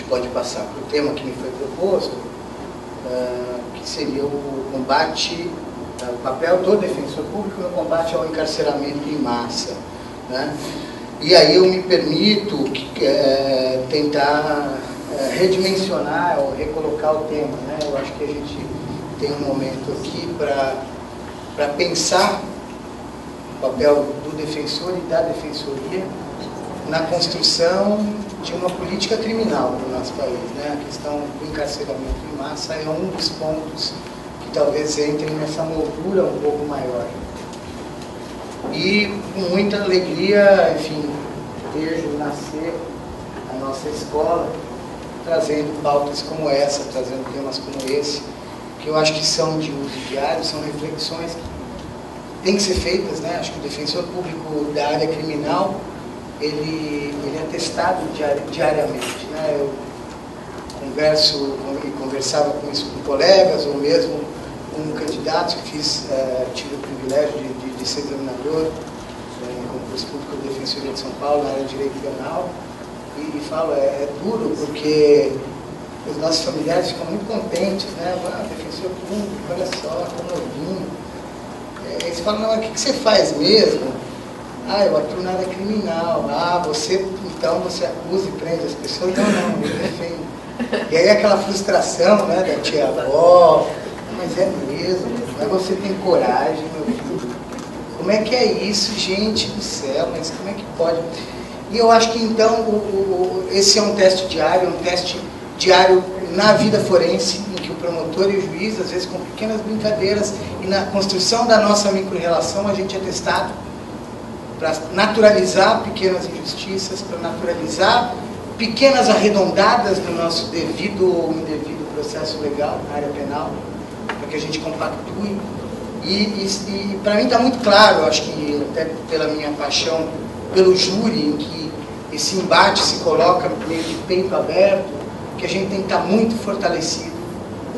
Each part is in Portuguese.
pode passar para o tema que me foi proposto, que seria o combate, o papel do defensor público no combate ao encarceramento em massa, né? E aí eu me permito tentar redimensionar ou recolocar o tema, né? Eu acho que a gente tem um momento aqui para pensar o papel do defensor e da defensoria na construção de uma política criminal no nosso país, né? A questão do encarceramento em massa é um dos pontos que talvez entrem nessa moldura um pouco maior. E com muita alegria, enfim, vejo nascer a nossa escola trazendo pautas como essa, trazendo temas como esse, que eu acho que são de uso diário, são reflexões que têm que ser feitas, né? Acho que o defensor público da área criminal, ele é testado diariamente, né? Eu conversava com isso com colegas, ou mesmo com candidatos que tive o privilégio de ser examinador em concurso público de Defensoria de São Paulo, na área de Direito Penal, e falo, é duro, porque os nossos familiares ficam muito contentes, né? Defensor público, olha só, tá novinho. Eles falam, não, mas o que você faz mesmo? Eu atuo na área criminal. Então você acusa e prende as pessoas? Não, eu defendo. E aí aquela frustração, né, da tia-avó, mas é mesmo, mas você tem coragem, meu filho. Como é que é isso, gente do céu, mas como é que pode? E eu acho que então esse é um teste diário na vida forense, em que o promotor e o juiz, às vezes com pequenas brincadeiras, e na construção da nossa micro-relação, a gente é testado para naturalizar pequenas injustiças, para naturalizar pequenas arredondadas no nosso devido ou indevido processo legal, na área penal, para que a gente compactue. E para mim está muito claro, acho que até pela minha paixão pelo júri, em que esse embate se coloca meio de peito aberto, que a gente tem que estar muito fortalecido,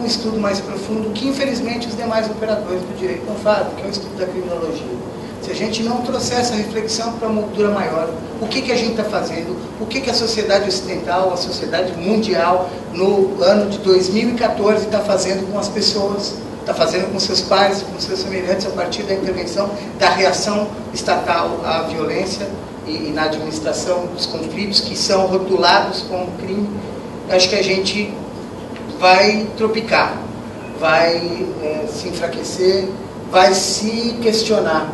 um estudo mais profundo, que infelizmente os demais operadores do direito não fazem, que é o estudo da criminologia. Se a gente não trouxer essa reflexão para uma moldura maior, o que a gente está fazendo, o que a sociedade ocidental, a sociedade mundial, no ano de 2014 está fazendo com as pessoas, está fazendo com seus pais, com seus semelhantes, a partir da intervenção, da reação estatal à violência e na administração dos conflitos que são rotulados como crime. Acho que a gente vai tropicar, vai se enfraquecer, vai se questionar.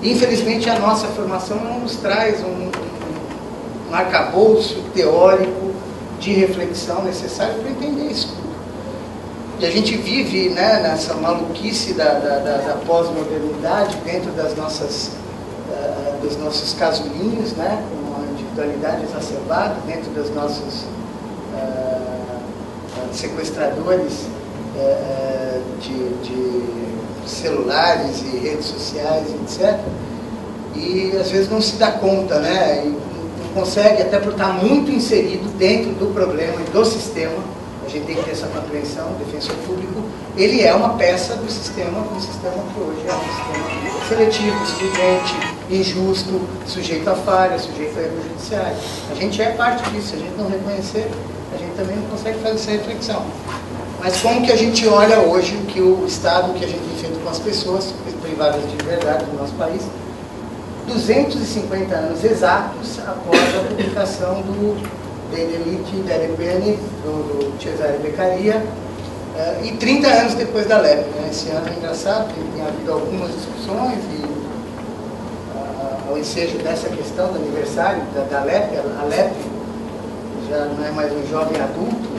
Infelizmente a nossa formação não nos traz um arcabouço teórico de reflexão necessário para entender isso tudo. E a gente vive, né, nessa maluquice da pós-modernidade dentro dos nossos casulinhos, né, com uma individualidade exacerbada dentro dos nossos sequestradores de celulares e redes sociais, etc. E às vezes não se dá conta, né? E não consegue, até por estar muito inserido dentro do problema e do sistema. A gente tem que ter essa compreensão. O defensor público, ele é uma peça do sistema que hoje é um sistema seletivo, excludente, injusto, sujeito a falha, sujeito a erro judiciário. A gente é parte disso. Se a gente não reconhecer, a gente também não consegue fazer essa reflexão. Mas como que a gente olha hoje que o Estado, que a gente tem feito com as pessoas privadas de liberdade no nosso país, 250 anos exatos após a publicação do Delite delle Pene, do Cesare Beccaria, e 30 anos depois da LEP. Né? Esse ano é engraçado, tem havido algumas discussões e ao ensejo dessa questão do aniversário da LEP, a LEP já não é mais um jovem adulto,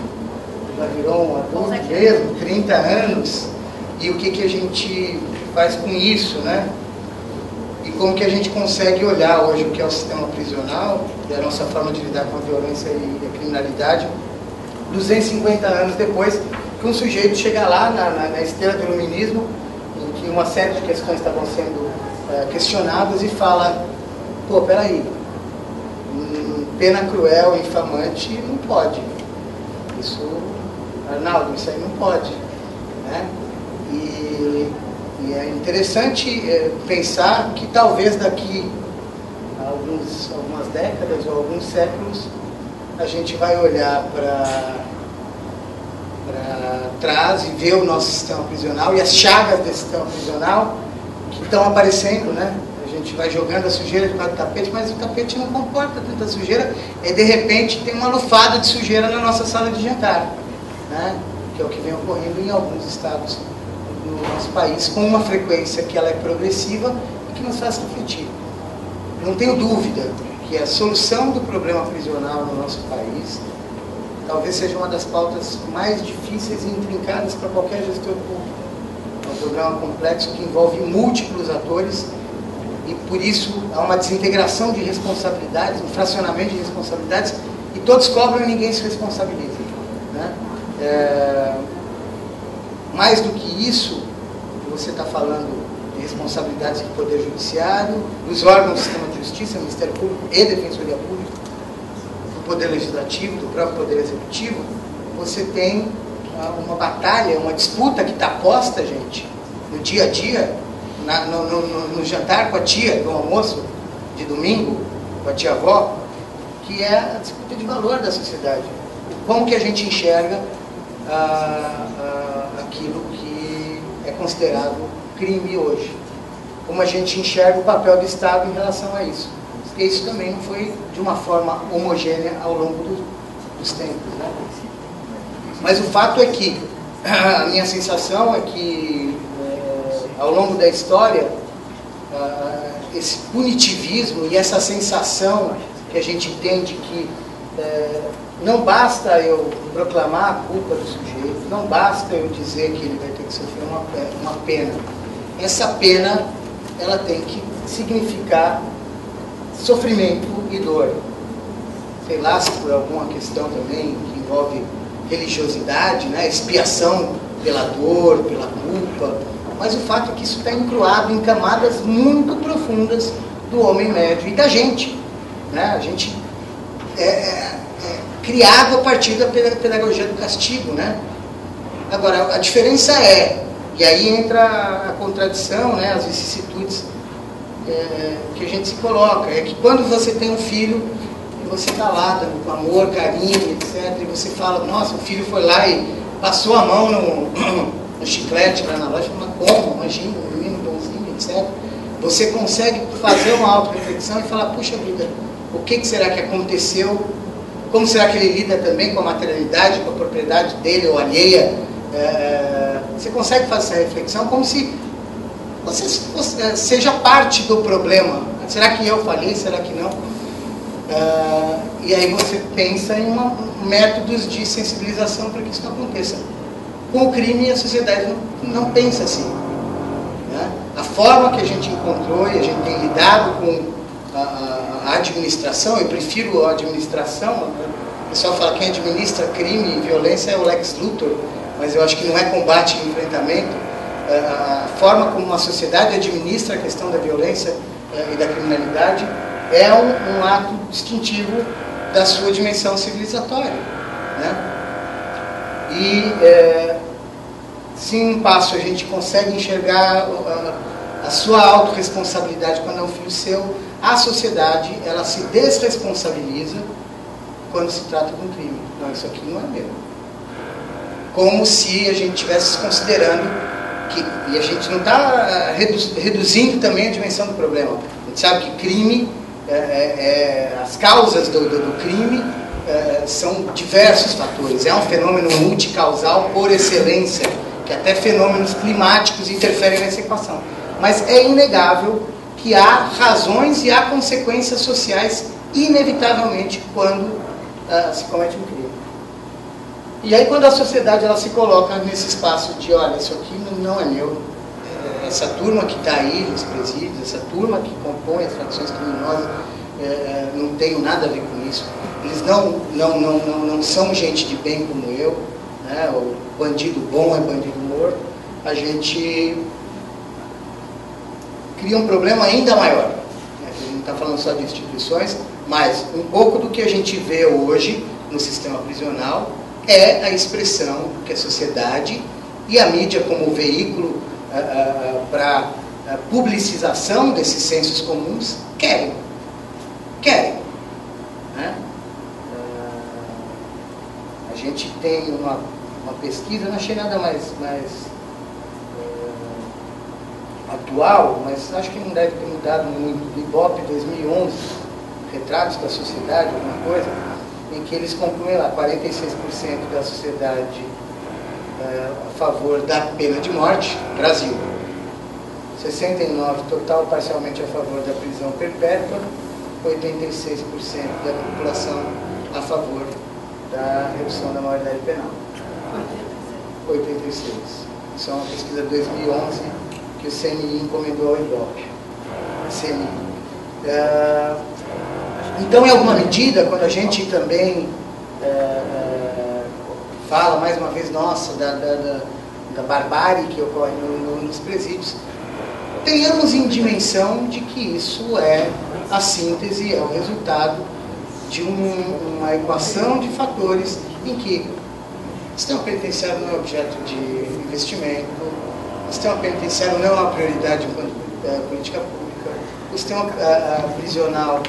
já virou um adulto mesmo, 30 anos, e o que a gente faz com isso, né? E como que a gente consegue olhar hoje o que é o sistema prisional e a nossa forma de lidar com a violência e a criminalidade, 250 anos depois que um sujeito chega lá na esteira do iluminismo, em que uma série de questões estavam sendo questionadas e fala, pô, peraí, pena cruel, infamante, não pode. Isso, Arnaldo, isso aí não pode. Né? E é interessante pensar que talvez daqui a algumas décadas ou alguns séculos a gente vai olhar para trás e ver o nosso sistema prisional e as chagas desse sistema prisional que estão aparecendo, né? A gente vai jogando a sujeira debaixo do tapete, mas o tapete não comporta tanta sujeira, e de repente tem uma lufada de sujeira na nossa sala de jantar, né? Que é o que vem ocorrendo em alguns estados do nosso país, com uma frequência que ela é progressiva e que nos faz refletir. Não tenho dúvida que a solução do problema prisional no nosso país talvez seja uma das pautas mais difíceis e intrincadas para qualquer gestor público. É um programa complexo que envolve múltiplos atores e, por isso, há uma desintegração de responsabilidades, um fracionamento de responsabilidades, e todos cobram e ninguém se responsabiliza, né? Mais do que isso, você está falando de responsabilidades do Poder Judiciário, dos órgãos do Sistema de Justiça, Ministério Público e Defensoria Pública, do Poder Legislativo, do próprio Poder Executivo. Você tem uma batalha, uma disputa que está posta, gente, no dia a dia, no jantar com a tia, no almoço de domingo, com a tia-avó, que é a disputa de valor da sociedade. Como que a gente enxerga aquilo que é considerado crime hoje? Como a gente enxerga o papel do Estado em relação a isso? Porque isso também não foi de uma forma homogênea ao longo dos tempos, né? Mas o fato é que a minha sensação é que ao longo da história esse punitivismo e essa sensação que a gente entende que não basta eu proclamar a culpa do sujeito, não basta eu dizer que ele vai ter que sofrer uma pena. Essa pena, ela tem que significar sofrimento e dor. Sei lá se por alguma questão também que envolve religiosidade, né? Expiação pela dor, pela culpa. Mas o fato é que isso está encruado em camadas muito profundas do homem médio e da gente, né? A gente criado a partir da pedagogia do castigo, né? Agora, a diferença e aí entra a contradição, né, as vicissitudes que a gente se coloca, é que quando você tem um filho, e você está lá dando com amor, carinho, etc., e você fala, nossa, o filho foi lá e passou a mão no chiclete lá na loja, mas como? Imagina, um menino bonzinho, etc. Você consegue fazer uma auto-reflexão e falar, puxa vida, o que será que aconteceu? Como será que ele lida também com a materialidade, com a propriedade dele ou alheia? Você consegue fazer essa reflexão como se você seja parte do problema. Será que eu falhei? Será que não? E aí você pensa em métodos de sensibilização para que isso não aconteça. Com o crime, a sociedade não pensa assim, né? A forma que a gente encontrou e a gente tem lidado com a administração, eu prefiro a administração, o pessoal fala que quem administra crime e violência é o Lex Luthor, mas eu acho que não é combate e enfrentamento. A forma como uma sociedade administra a questão da violência e da criminalidade é um ato distintivo da sua dimensão civilizatória, né? E se em um passo a gente consegue enxergar a sua autorresponsabilidade quando é um filho seu, a sociedade, ela se desresponsabiliza quando se trata de um crime. Não, isso aqui não é meu. Como se a gente estivesse considerando que, e a gente não está reduzindo também a dimensão do problema. A gente sabe que crime, as causas do crime são diversos fatores. É um fenômeno multicausal por excelência, que até fenômenos climáticos interferem nessa equação. Mas é inegável que há razões e há consequências sociais, inevitavelmente, quando se comete um crime. E aí, quando a sociedade ela se coloca nesse espaço de, olha, isso aqui não é meu, essa turma que está aí nos presídios, essa turma que compõe as facções criminosas, não tenho nada a ver com isso, eles não são gente de bem como eu, né? O bandido bom é bandido morto, a gente cria um problema ainda maior, né? A gente não está falando só de instituições, mas um pouco do que a gente vê hoje no sistema prisional é a expressão que a sociedade e a mídia como veículo para publicização desses sensos comuns querem, né? tem uma pesquisa, não achei nada mais atual, mas acho que não deve ter mudado muito, do Ibope 2011, Retratos da Sociedade, alguma coisa, em que eles concluem lá, 46% da sociedade a favor da pena de morte, Brasil. 69% total, parcialmente a favor da prisão perpétua, 86% da população a favor da redução da maioridade penal. 86%. Isso é uma pesquisa de 2011 que o CNI encomendou ao Ibope. CNI. Então, em alguma medida, quando a gente também fala, mais uma vez, nossa, da barbárie que ocorre nos presídios, tenhamos em dimensão de que isso é a síntese, é o resultado de uma equação de fatores em que o sistema penitenciário não é objeto de investimento, o sistema penitenciário não é uma prioridade enquanto política pública, o sistema prisional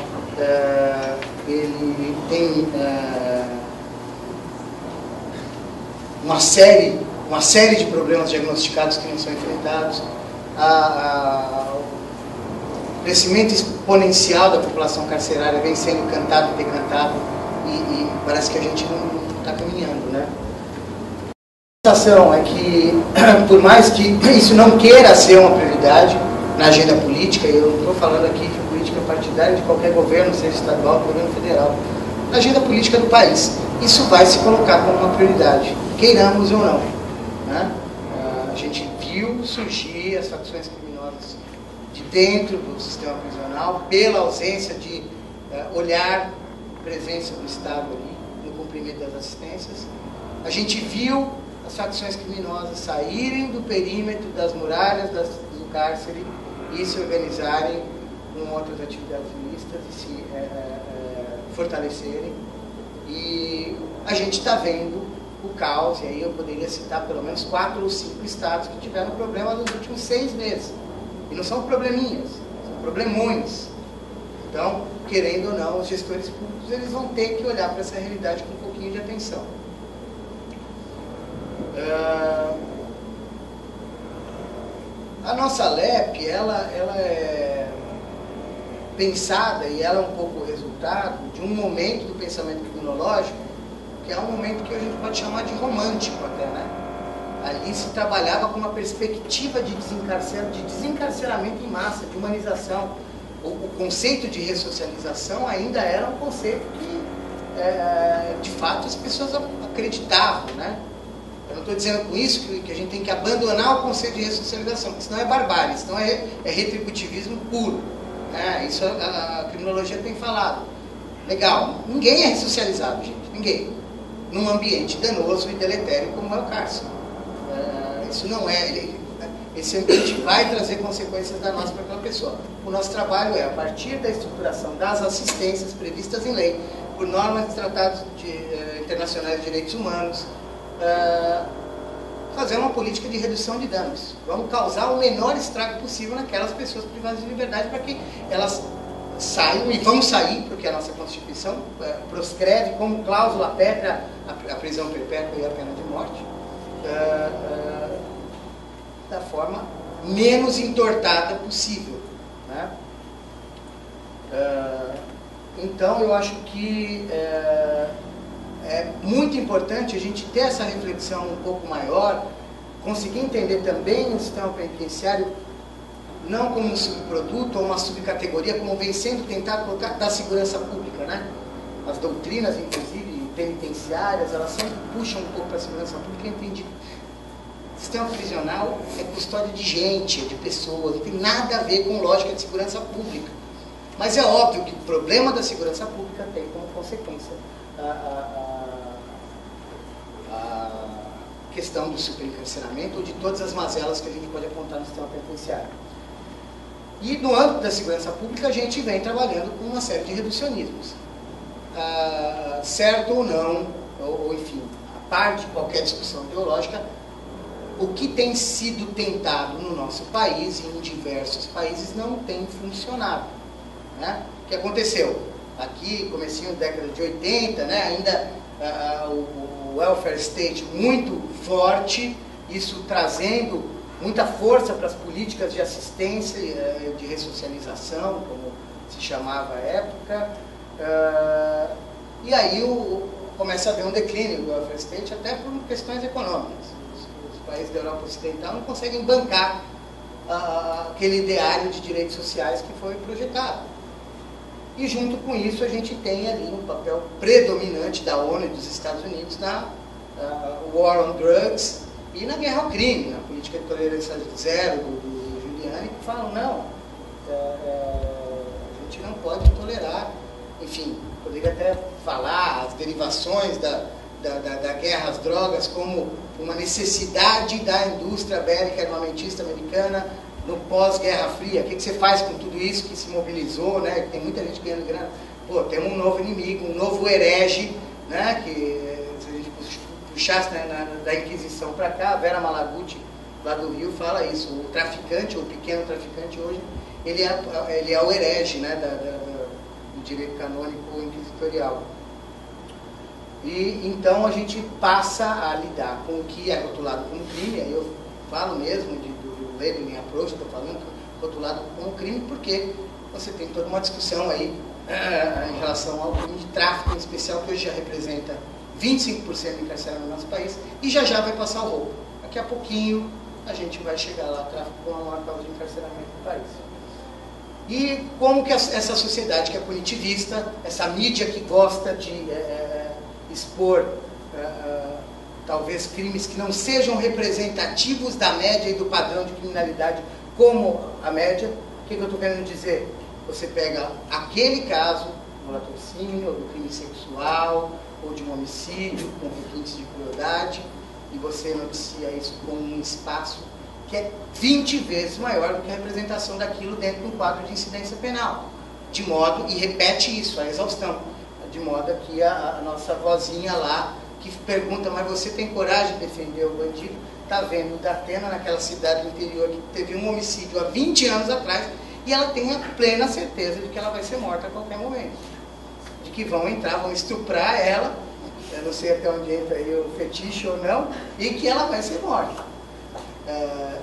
ele tem uma série de problemas diagnosticados que não são enfrentados, o crescimento exponencial da população carcerária vem sendo cantado e decantado e parece que a gente não está caminhando, né? A sensação é que, por mais que isso não queira ser uma prioridade na agenda política, e eu não estou falando aqui de política partidária de qualquer governo, seja estadual ou governo federal, na agenda política do país, isso vai se colocar como uma prioridade, queiramos ou não, né? A gente viu surgir as facções criminosas de dentro do sistema prisional pela ausência de olhar presença do Estado ali no cumprimento das assistências. A gente viu as facções criminosas saírem do perímetro das muralhas do cárcere e se organizarem com outras atividades ilícitas e se fortalecerem. E a gente está vendo o caos, e aí eu poderia citar pelo menos 4 ou 5 estados que tiveram problema nos últimos 6 meses. E não são probleminhas, são problemões. Então, querendo ou não, os gestores públicos eles vão ter que olhar para essa realidade com um pouquinho de atenção. A nossa LEP, ela é pensada e ela é um pouco o resultado de um momento do pensamento criminológico, que é um momento que a gente pode chamar de romântico até, né? Ali se trabalhava com uma perspectiva de desencarceramento em massa, de humanização. O conceito de ressocialização ainda era um conceito que, de fato, as pessoas acreditavam, né? Eu não estou dizendo com isso que a gente tem que abandonar o conceito de ressocialização, porque senão é barbárie, senão é retributivismo puro, né? Isso a criminologia tem falado. Legal, ninguém é ressocializado, gente, ninguém. Num ambiente danoso e deletério como é o cárcere. Isso não é... Esse ambiente vai trazer consequências danosas para aquela pessoa. O nosso trabalho é, a partir da estruturação das assistências previstas em lei, por normas de tratados internacionais de direitos humanos, fazer uma política de redução de danos. Vamos causar o menor estrago possível naquelas pessoas privadas de liberdade para que elas saiam, e vão sair, porque a nossa Constituição proscreve como cláusula pétrea a prisão perpétua e a pena de morte, da forma menos entortada possível, né? Então eu acho que é muito importante a gente ter essa reflexão um pouco maior, conseguir entender também o sistema penitenciário não como um subproduto ou uma subcategoria, como vem sendo tentado colocar, da segurança pública, né? As doutrinas, inclusive, penitenciárias, elas sempre puxam um pouco para a segurança pública, entendido. O sistema prisional é custódia de gente, de pessoas, não tem nada a ver com lógica de segurança pública. Mas é óbvio que o problema da segurança pública tem como consequência a questão do superencarceramento ou de todas as mazelas que a gente pode apontar no sistema penitenciário. E no âmbito da segurança pública a gente vem trabalhando com uma série de reducionismos. Certo ou não, ou enfim, a par de qualquer discussão ideológica, o que tem sido tentado no nosso país e em diversos países não tem funcionado, né? O que aconteceu? Aqui, comecinho da década de 80, né, ainda o welfare state muito forte, isso trazendo muita força para as políticas de assistência, de ressocialização, como se chamava à época, e aí começa a haver um declínio do welfare state, até por questões econômicas. Os países da Europa Ocidental não conseguem bancar aquele ideário de direitos sociais que foi projetado. E junto com isso a gente tem ali um papel predominante da ONU e dos Estados Unidos na War on Drugs e na guerra ao crime, na política de tolerância zero do Giuliani, que falam, não, a gente não pode tolerar, enfim, poderia até falar as derivações da guerra às drogas como uma necessidade da indústria bélica armamentista americana no pós-Guerra Fria. O que você faz com tudo isso que se mobilizou, né? Tem muita gente ganhando grana. Pô, temos um novo inimigo, um novo herege, né? Que se a gente puxasse, né, da Inquisição para cá, a Vera Malaguti, lá do Rio, fala isso. O traficante, o pequeno traficante hoje, ele é o herege, né? Do direito canônico inquisitorial. E então a gente passa a lidar com o que é rotulado como crime. Aí eu falo mesmo do labeling approach, estou falando rotulado como crime, porque você tem toda uma discussão aí em relação ao crime de tráfico, em especial, que hoje já representa 25% do encarceramento no nosso país, e já vai passar o roubo. Daqui a pouquinho a gente vai chegar lá, tráfico com a maior causa de encarceramento do país. E como que essa sociedade que é punitivista, essa mídia que gosta de expor talvez crimes que não sejam representativos da média e do padrão de criminalidade como a média, o que eu estou querendo dizer? Você pega aquele caso do latrocínio, ou do crime sexual, ou de um homicídio com requintes de crueldade, e você noticia isso com um espaço que é 20 vezes maior do que a representação daquilo dentro de um quadro de incidência penal. De modo, e repete isso, a exaustão, de modo que a nossa vozinha lá, que pergunta, mas você tem coragem de defender o bandido? Está vendo da Atena, naquela cidade do interior, que teve um homicídio há 20 anos atrás, e ela tem a plena certeza de que ela vai ser morta a qualquer momento. De que vão entrar, vão estuprar ela, eu não sei até onde entra aí o fetiche ou não, e que ela vai ser morta.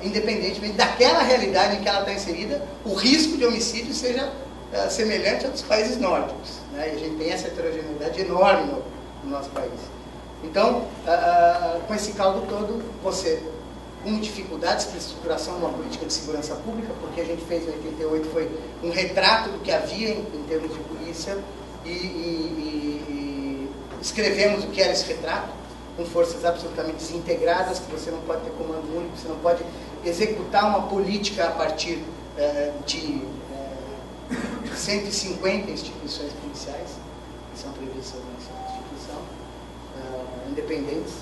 Independentemente daquela realidade em que ela está inserida, o risco de homicídio seja semelhante ao dos países nórdicos, né? E a gente tem essa heterogeneidade enorme no nosso país. Então, com esse caldo todo, você, com dificuldades para a estruturação de uma política de segurança pública, porque a gente fez em 88 foi um retrato do que havia em termos de polícia, e escrevemos o que era esse retrato, com forças absolutamente desintegradas, que você não pode ter comando único, você não pode executar uma política a partir de 150 instituições policiais, que são previstas nessa Constituição, independentes.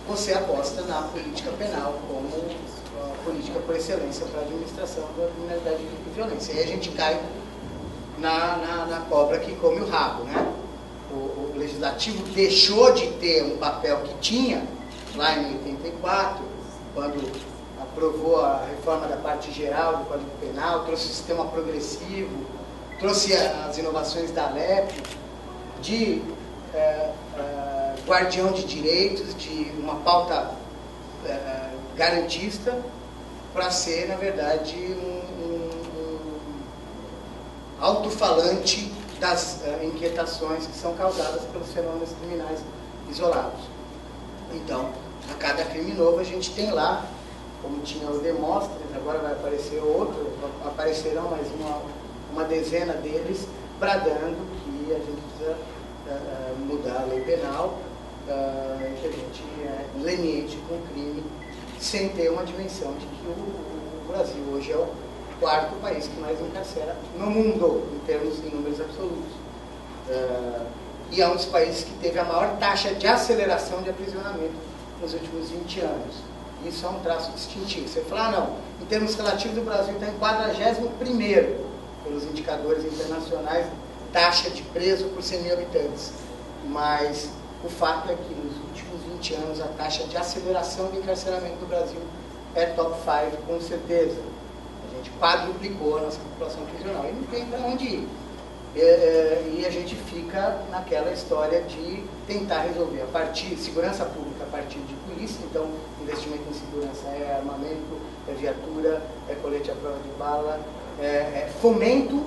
Você aposta na política penal como a política por excelência para a administração da criminalidade e violência. E aí a gente cai na cobra que come o rabo, né? O legislativo deixou de ter um papel que tinha lá em 84, quando aprovou a reforma da parte geral do Código Penal, trouxe o sistema progressivo, trouxe as inovações da LEP, de guardião de direitos, de uma pauta garantista, para ser, na verdade, um alto-falante das inquietações que são causadas pelos fenômenos criminais isolados. Então, a cada crime novo a gente tem lá, como tinha o Demóstenes, agora vai aparecer outro, aparecerão mais uma dezena deles, bradando que a gente precisa mudar a lei penal, que a gente é leniente com o crime, sem ter uma dimensão de que o Brasil hoje é o quarto país que mais encarcera no mundo, em números absolutos. E é um dos países que teve a maior taxa de aceleração de aprisionamento nos últimos 20 anos. Isso é um traço distintivo. Você fala, não, em termos relativos, o Brasil está em 41º pelos indicadores internacionais, taxa de preso por 100 mil habitantes. Mas o fato é que nos últimos 20 anos a taxa de aceleração do encarceramento do Brasil é top 5, com certeza. A gente quadruplicou a nossa população prisional e não tem para onde ir. E a gente fica naquela história de tentar resolver a partir, segurança pública a partir de polícia, então investimento em segurança é armamento, é viatura, é colete à prova de bala, é fomento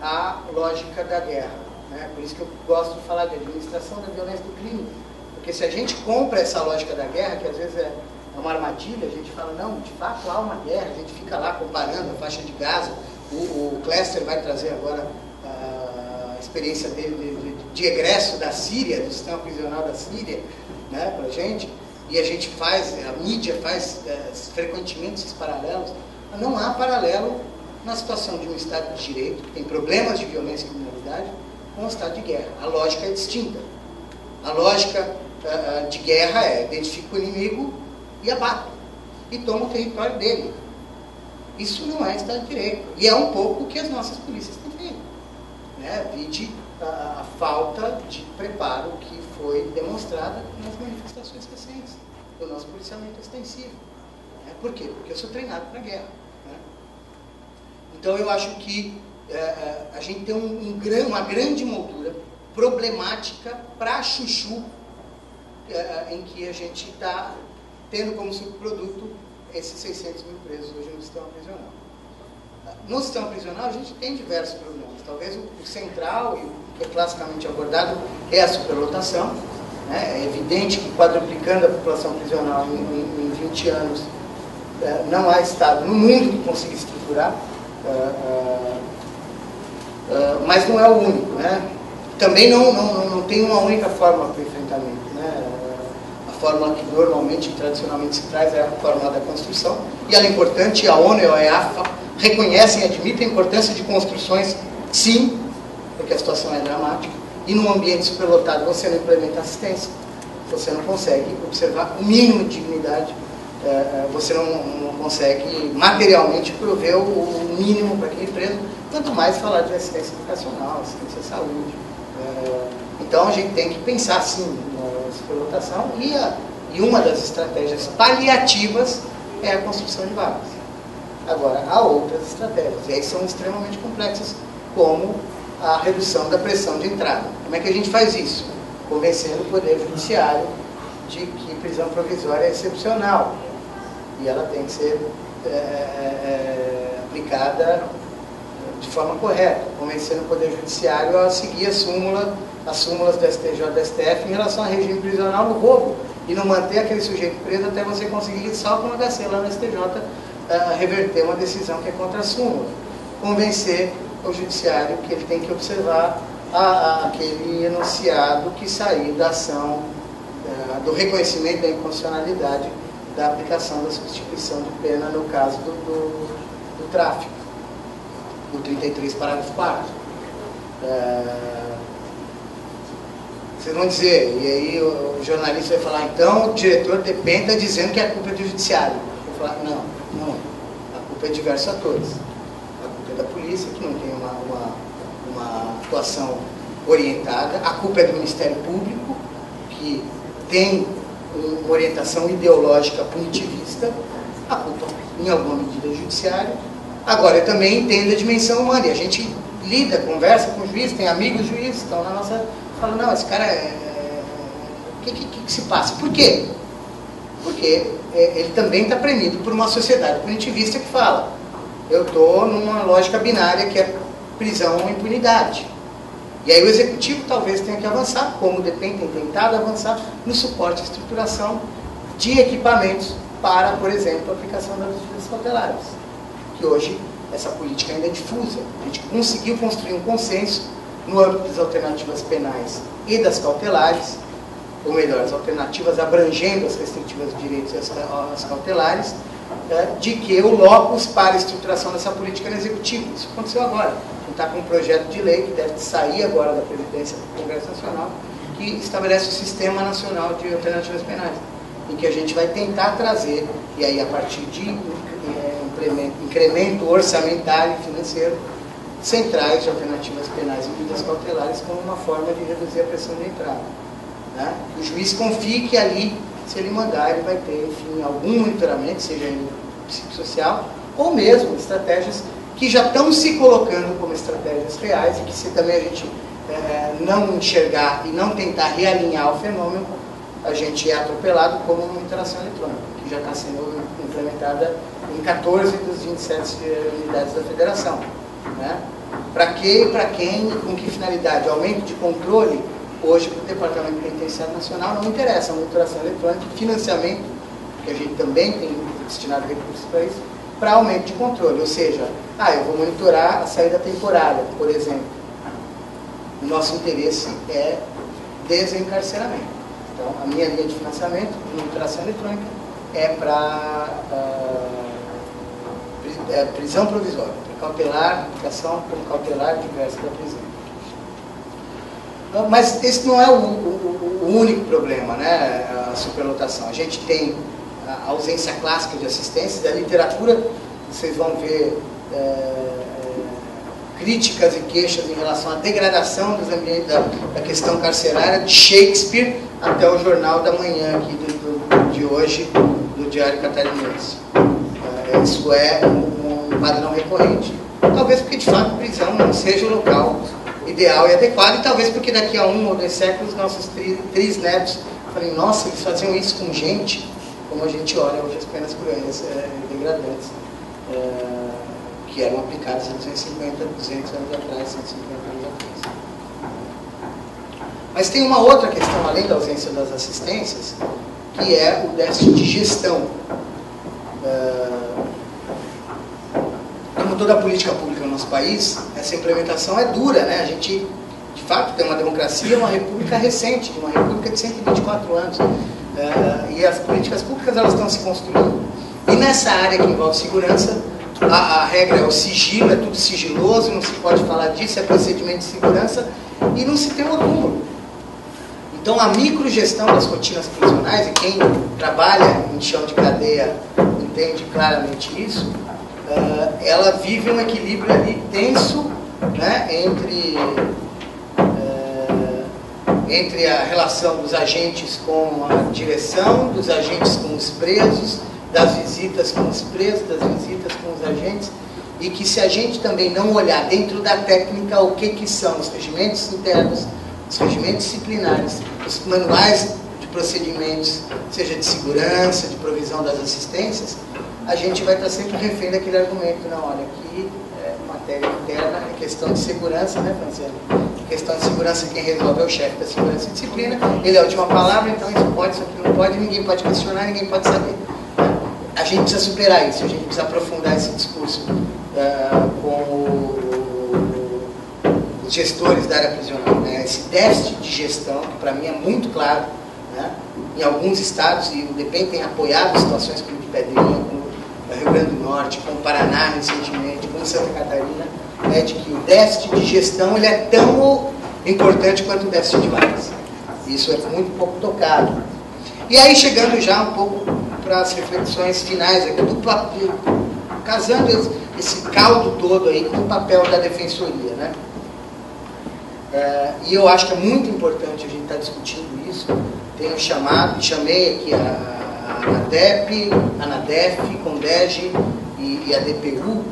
à lógica da guerra, né? Por isso que eu gosto de falar de administração da violência do crime, porque se a gente compra essa lógica da guerra, que às vezes é uma armadilha, a gente fala, não, de fato há uma guerra, a gente fica lá comparando a faixa de Gaza, o Cléster vai trazer agora a experiência dele de egresso da Síria, do sistema prisional da Síria, né, para a gente, e a gente faz, a mídia faz frequentemente esses paralelos. Não há paralelo na situação de um Estado de Direito, que tem problemas de violência e criminalidade, com um Estado de guerra. A lógica é distinta. A lógica de guerra é identifica o inimigo e abate, e toma o território dele. Isso não é Estado de Direito. E é um pouco o que as nossas polícias têm feito, né? Vide a falta de preparo que foi demonstrada nas manifestações recentes do nosso policiamento extensivo. Né? Por quê? Porque eu sou treinado para a guerra. Né? Então eu acho que a gente tem uma grande moldura problemática para chuchu, em que a gente está tendo como subproduto esses 600 mil presos hoje no sistema prisional. No sistema prisional a gente tem diversos problemas. Talvez o central, e o que é classicamente abordado, é a superlotação. Né? É evidente que quadruplicando a população prisional em 20 anos, não há Estado no mundo que consiga estruturar, mas não é o único. Né? Também não tem uma única forma para o enfrentamento. Né? A fórmula que normalmente, tradicionalmente se traz é a fórmula da construção, e ela é importante, a ONU e a EAFA reconhecem e admitem a importância de construções, sim, porque a situação é dramática, e num ambiente superlotado você não implementa assistência, você não consegue observar o mínimo de dignidade, você não consegue materialmente prover o mínimo para aquele preso, quanto mais falar de assistência educacional, assistência à saúde. Então a gente tem que pensar sim na superlotação, e uma das estratégias paliativas é a construção de vagas. Agora, há outras estratégias, e aí são extremamente complexas, como a redução da pressão de entrada. Como é que a gente faz isso? Convencendo o Poder Judiciário de que prisão provisória é excepcional, e ela tem que ser aplicada de forma correta, convencendo o Poder Judiciário a seguir as súmulas do STJ e do STF em relação ao regime prisional no roubo, e não manter aquele sujeito preso até você conseguir, só com o HC lá no STJ, reverter uma decisão que é contra a súmula. Convencer o Judiciário que ele tem que observar aquele enunciado que saiu da ação, do reconhecimento da inconstitucionalidade da aplicação da substituição de pena no caso do tráfico, o 33, parágrafo 4º. Vocês vão dizer, e aí o jornalista vai falar, então o diretor de PEN está dizendo que a culpa é do judiciário. Eu vou falar, não, a culpa é de diversos atores. A culpa é da polícia, que não tem uma atuação orientada, a culpa é do Ministério Público, que tem uma orientação ideológica punitivista, a culpa, em alguma medida, é do judiciário. Agora, eu também entendo a dimensão humana, e a gente lida, conversa com o juiz, tem amigos juízes, estão na nossa... Fala, não, esse cara o que se passa? Por quê? Porque ele também está premido por uma sociedade punitivista que fala, eu estou numa lógica binária que é prisão ou impunidade. E aí o executivo talvez tenha que avançar, como o DEPEN tem tentado avançar, no suporte e estruturação de equipamentos para, por exemplo, a aplicação das medidas cautelares. Que hoje essa política ainda é difusa. A gente conseguiu construir um consenso no âmbito das alternativas penais e das cautelares, ou melhor, as alternativas abrangendo as restritivas de direitos e as cautelares, de que o locus para a estruturação dessa política é no executivo. Isso aconteceu agora. A gente está com um projeto de lei que deve sair agora da presidência do Congresso Nacional, que estabelece o Sistema Nacional de Alternativas Penais, em que a gente vai tentar trazer, e aí a partir de incremento orçamentário e financeiro, centrais de alternativas penais e medidas cautelares como uma forma de reduzir a pressão de entrada. Né? O juiz confie que ali, se ele mandar, ele vai ter, enfim, algum monitoramento, seja ele psicossocial, ou mesmo estratégias que já estão se colocando como estratégias reais e que se também a gente não enxergar e não tentar realinhar o fenômeno, a gente é atropelado como uma monitoração eletrônica, que já está sendo implementada em 14 dos 27 unidades da federação. Né? Para quê, para quem, com que finalidade? Aumento de controle, hoje para o Departamento Penitenciário Nacional não interessa a monitoração eletrônica, financiamento, que a gente também tem destinado recursos para isso, para aumento de controle, ou seja, eu vou monitorar a saída temporária, por exemplo. O nosso interesse é desencarceramento. Então, a minha linha de financiamento de monitoração eletrônica é para prisão provisória, para cautelar, aplicação como cautelar diversa da prisão. Mas esse não é o único problema, né, a superlotação. A gente tem a ausência clássica de assistência. Da literatura, vocês vão ver críticas e queixas em relação à degradação dos ambientes da questão carcerária, de Shakespeare até o Jornal da Manhã aqui de hoje, do Diário Catarinense. Isso é um padrão recorrente. Talvez porque, de fato, prisão não seja o local ideal e adequado, e talvez porque daqui a 1 ou 2 séculos nossos trisnetos falem, nossa, eles faziam isso com gente, como a gente olha hoje as penas cruéis degradantes, que eram aplicadas há 250, 200 anos atrás, 150 anos atrás. Mas tem uma outra questão, além da ausência das assistências, que é o déficit de gestão. Como toda a política pública no nosso país, essa implementação é dura, né? A gente, de fato, tem uma democracia, uma república recente, uma república de 124 anos. E as políticas públicas, elas estão se construindo. E nessa área que envolve segurança, a regra é o sigilo, é tudo sigiloso, não se pode falar disso, é procedimento de segurança, e não se tem o acúmulo. Então, a microgestão das rotinas prisionais, e quem trabalha em chão de cadeia entende claramente isso, ela vive um equilíbrio ali tenso, né, entre a relação dos agentes com a direção, dos agentes com os presos, das visitas com os presos, das visitas com os agentes, e que se a gente também não olhar dentro da técnica o que são os regimentos internos, os regimentos disciplinares, os manuais de procedimentos, seja de segurança, de provisão das assistências, a gente vai estar sempre refém daquele argumento, não, olha, aqui é matéria interna, é questão de segurança, né, Franciane? Questão de segurança, quem resolve é o chefe da segurança e disciplina, ele é a última palavra, então isso pode, isso aqui não pode, ninguém pode questionar, ninguém pode saber. A gente precisa superar isso, a gente precisa aprofundar esse discurso com os gestores da área prisional, né? Esse déficit de gestão, que para mim é muito claro, né? Em alguns estados, e o DEPEN tem apoiado situações como de Pedrinha, como Rio Grande do Norte, como Paraná recentemente, como Santa Catarina, de que o déficit de gestão ele é tão importante quanto o déficit de vagas. Isso é muito pouco tocado. E aí, chegando já um pouco para as reflexões finais aqui do papel, casando esse caldo todo aí com o papel da defensoria, né? E eu acho que é muito importante a gente estar discutindo isso. Tenho chamei aqui a ANADEP, a ANADEF, CONDEG e a DPU,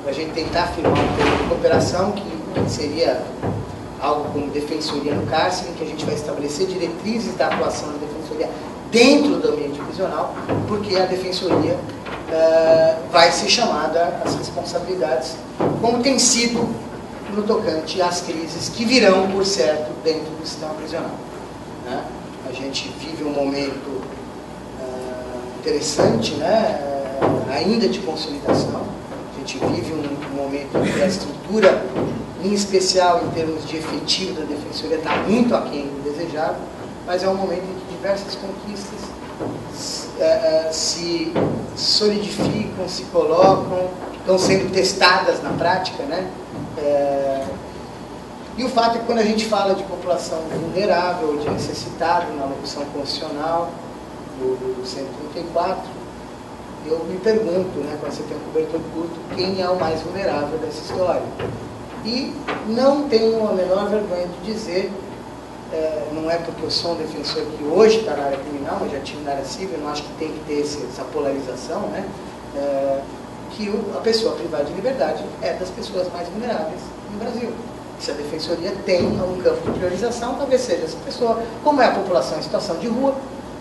para a gente tentar firmar um termo de cooperação que seria algo como defensoria no cárcere, em que a gente vai estabelecer diretrizes da atuação da defensoria dentro do ambiente prisional, porque a defensoria vai ser chamada às responsabilidades, como tem sido no tocante às crises que virão, por certo, dentro do sistema prisional. Né? A gente vive um momento interessante, né? Ainda de consolidação. A gente vive um momento em que a estrutura, em especial em termos de efetivo da defensoria, está muito aquém do desejado, mas é um momento em que diversas conquistas se solidificam, se colocam, estão sendo testadas na prática, né? E o fato é que quando a gente fala de população vulnerável, de necessitado na locução constitucional do 134, eu me pergunto, né, quando você tem um cobertor curto, quem é o mais vulnerável dessa história? E não tenho a menor vergonha de dizer, não é porque eu sou um defensor que hoje está na área criminal, mas já tive na área civil, eu não acho que tem que ter essa polarização, né? que a pessoa privada de liberdade é das pessoas mais vulneráveis no Brasil. Se a Defensoria tem um campo de priorização, talvez seja essa pessoa, como é a população em situação de rua,